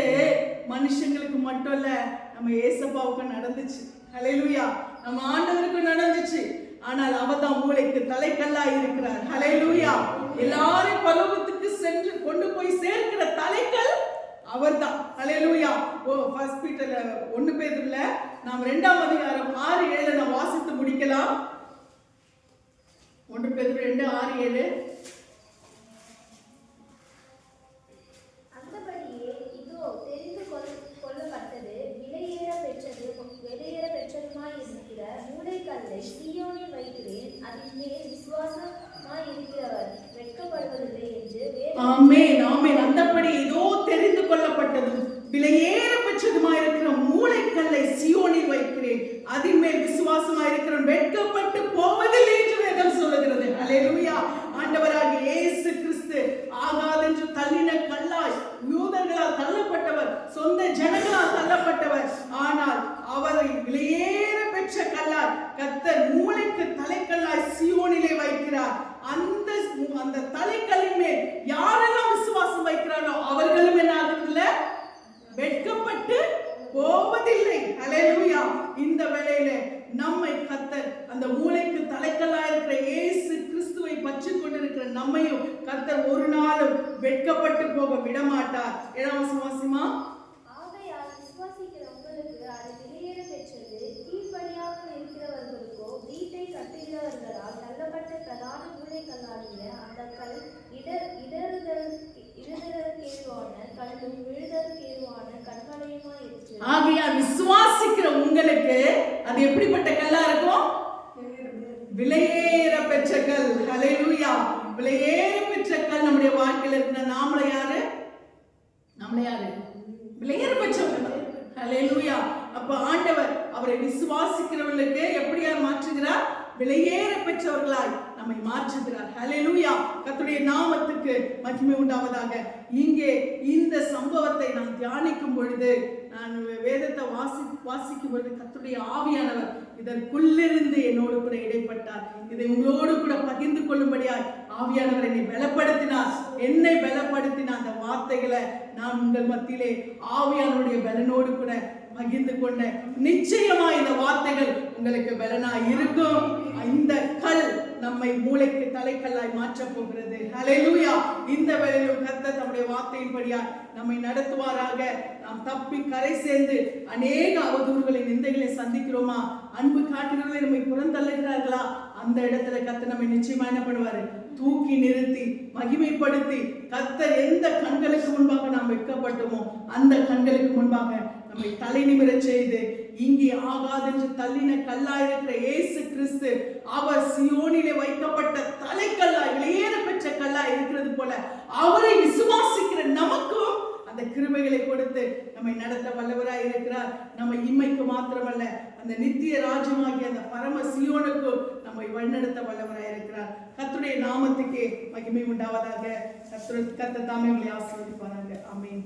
மனுஷங்களுக்கு மட்டும் இல்ல, நம்ம ஏசப்பாவுக்கு நடந்துச்சு. ஹல்லேலூயா. நம்ம ஆண்டவருக்கு நடந்துச்சு. ஆனால் அவர் தான் மூளைக்கு தலைக்கல்லாய் இருக்கிறார். ஹல்லேலூயா. எல்லாரும் பரலோகத்துக்கு சென்று கொண்டு போய் சேர்க்கிற தலைக்கல் அவர்தான். ஹல்லேலூயா. ஃபர்ஸ்ட் பீட்டர்ல 1 பேதுருல நாம் 2ஆம் அதிகாரம் 6-7 நாம் வாசித்து முடிக்கலாம். 1 பேதுரு 2:6-7. அந்தபடியே இதோ தெரிந்து கொள்ளப்பட்டது விலையேற பெற்றதுமாய் இருக்கிற மூளைக்கல்லை சீயோனில் வைக்கிறேன், அதின் மேல் விசுவாசமாய் இருக்கிறவர் வெட்கப்படுவதில்லை என்று. ஆமென். ஆமென். அந்தபடி இதோ தெரிந்து கொள்ளப்பட்டது விலையேற பெற்றதுமாய் இருக்கிற மூளைக்கல்லை சீயோனில் வைக்கிறேன், அதின் மேல் விசுவாசமாய் இருக்கிறவன் வெட்கப்பட்டு போவதில்லை என்று வேதம் சொல்லுகிறது. ஹல்லேலூயா. ஆண்டவராகிய இயேசு கிறிஸ்து ஆகாதென்று தள்ளின கல்லாய் யூதர்களால் தள்ளப்பட்டவர், சொந்த ஜனங்களால் தள்ளப்பட்டவர். ஆனால் அவரை விலையேற பெற்ற கல்லாய் கர்த்தர் மூளைக்கு தலைக்கல்லாய் சீயோனிலே வைக்கிறார். அந்த தலைக்கல்லின் மேல் யாரெல்லாம் விசுவாசம் வைக்கிறாரோ அவர்களும் என்ன ஆகுறதில்ல? வெட்கப்பட்டு போவதில்லை. ஹல்லேலூயா. இந்த வேளையில நம்மை கர்த்தர் அந்த மூளைக்கு தலைக்கல்லாய் இருக்கிற இயேசு கிறிஸ்துவை பற்றி கொண்டிருக்கிற நம்மையும் கர்த்தர் ஒரு நாளும் வெட்கப்பட்டு போக விடமாட்டார். 7ஆம் வசனமா? ஆகையால் விசுவாசிக்கிற உங்களுக்கு அது விலையேற பெற்றது. கீழ்ப்படியாமல் இருக்கிறவர்களுக்கோ வீட்டை கட்டுகிறவர்களால் தள்ளப்பட்ட பிரதான மூளைக்கல்லாகிய அந்த கல் இடறுதற்கேதுவான கல்லும் விழுதற்கேதுவான கண்மலையுமாய் இருக்கிறது. ஆகையால் விசுவாசிக்கிற உங்களுக்கு அது எப்படிப்பட்ட கல்லா இருக்கும்? விலையேற பெற்ற கல். ஹல்லேலூயா. விலையேற பெற்ற கல் நம்முடைய வாழ்க்கையில இருக்கிற நாமள யாரு? விலையேற பெற்றவர்கள். ஹல்லேலூயா. அப்ப ஆண்டவர் அவரை விசுவாசிக்கிறவர்களுக்கு எப்படியா மாற்றுகிறார்? விலையேற பெற்றவர்களாய் நம்மை மாற்றுகிறார். ஹல்லேலூயா. கர்த்தருடைய நாமத்துக்கு மகிமை உண்டாவதாக. இங்கே இந்த சம்பவத்தை நான் தியானிக்கும் பொழுது, நான் வேதத்தை வாசிக்கும் பொழுது கர்த்தருடைய ஆவியானவர் இதற்குள்ளிருந்து என்னோடு கூட இடைப்பட்டார். இதை உங்களோடு கூட பகிர்ந்து கொள்ளும்படியாய் ஆவியானவர் என்னை பலப்படுத்தினார், என்னை பலப்படுத்தின அந்த வார்த்தைகளை நான் உங்கள் மத்தியிலே ஆவியானவருடைய பலனோடு கூட பகிர்ந்து கொண்ட. நிச்சயமா இந்த வார்த்தைகள் உங்களுக்கு பலனாய் இருக்கும். இந்த கல் நம்மை மூளைக்கு தலைக்கல்லாய் மாற்ற போகிறது. ஹல்லேலூயா. இந்த வேளையிலும் கர்த்தர் தம்முடைய வார்த்தையின்படியா நம்மை நடத்துவாராக. நாம் தப்பி கரை சேர்ந்து அநேக அவதூறுகளை நிந்தைகளை சந்திக்கிறோமா? அன்பு காட்டுகிறவர்களை நம்மை புறந்தள்ளுகிறார்களா? அந்த இடத்துல கர்த்தர் நம்மை நிச்சயமா என்ன பண்ணுவாரு? தூக்கி நிறுத்தி மகிமைப்படுத்தி, கர்த்தர் எந்த கண்களுக்கு முன்பாக நாம் வெட்கப்பட்டோமோ அந்த கண்களுக்கு முன்பாக நம்மை தலை நிமிர செய்து, இங்கே ஆகாது என்று தள்ளின கல்லாயிருக்கிற இயேசு கிறிஸ்து அவர் சியோனிலே வைக்கப்பட்ட தலைக்கல்லாய் வெளியேற பெற்ற கல்லாய் இருக்கிறது போல அவரை விசுவாசிக்கிற நமக்கும் அந்த கிருபைகளை கொடுத்து நம்மை நடத்த வல்லவராய் இருக்கிறார். நம்ம இம்மைக்கு மாத்திரமல்ல, அந்த நித்திய ராஜ்யமாகிய அந்த பரம சியோனுக்கு நம்மை வழிநடத்த வல்லவராய் இருக்கிறார். கர்த்தருடைய நாமத்துக்கே மகிமை உண்டாவதாக. கர்த்தர் தாமே உங்களை ஆசீர்வதிப்பாராக. ஆமென்.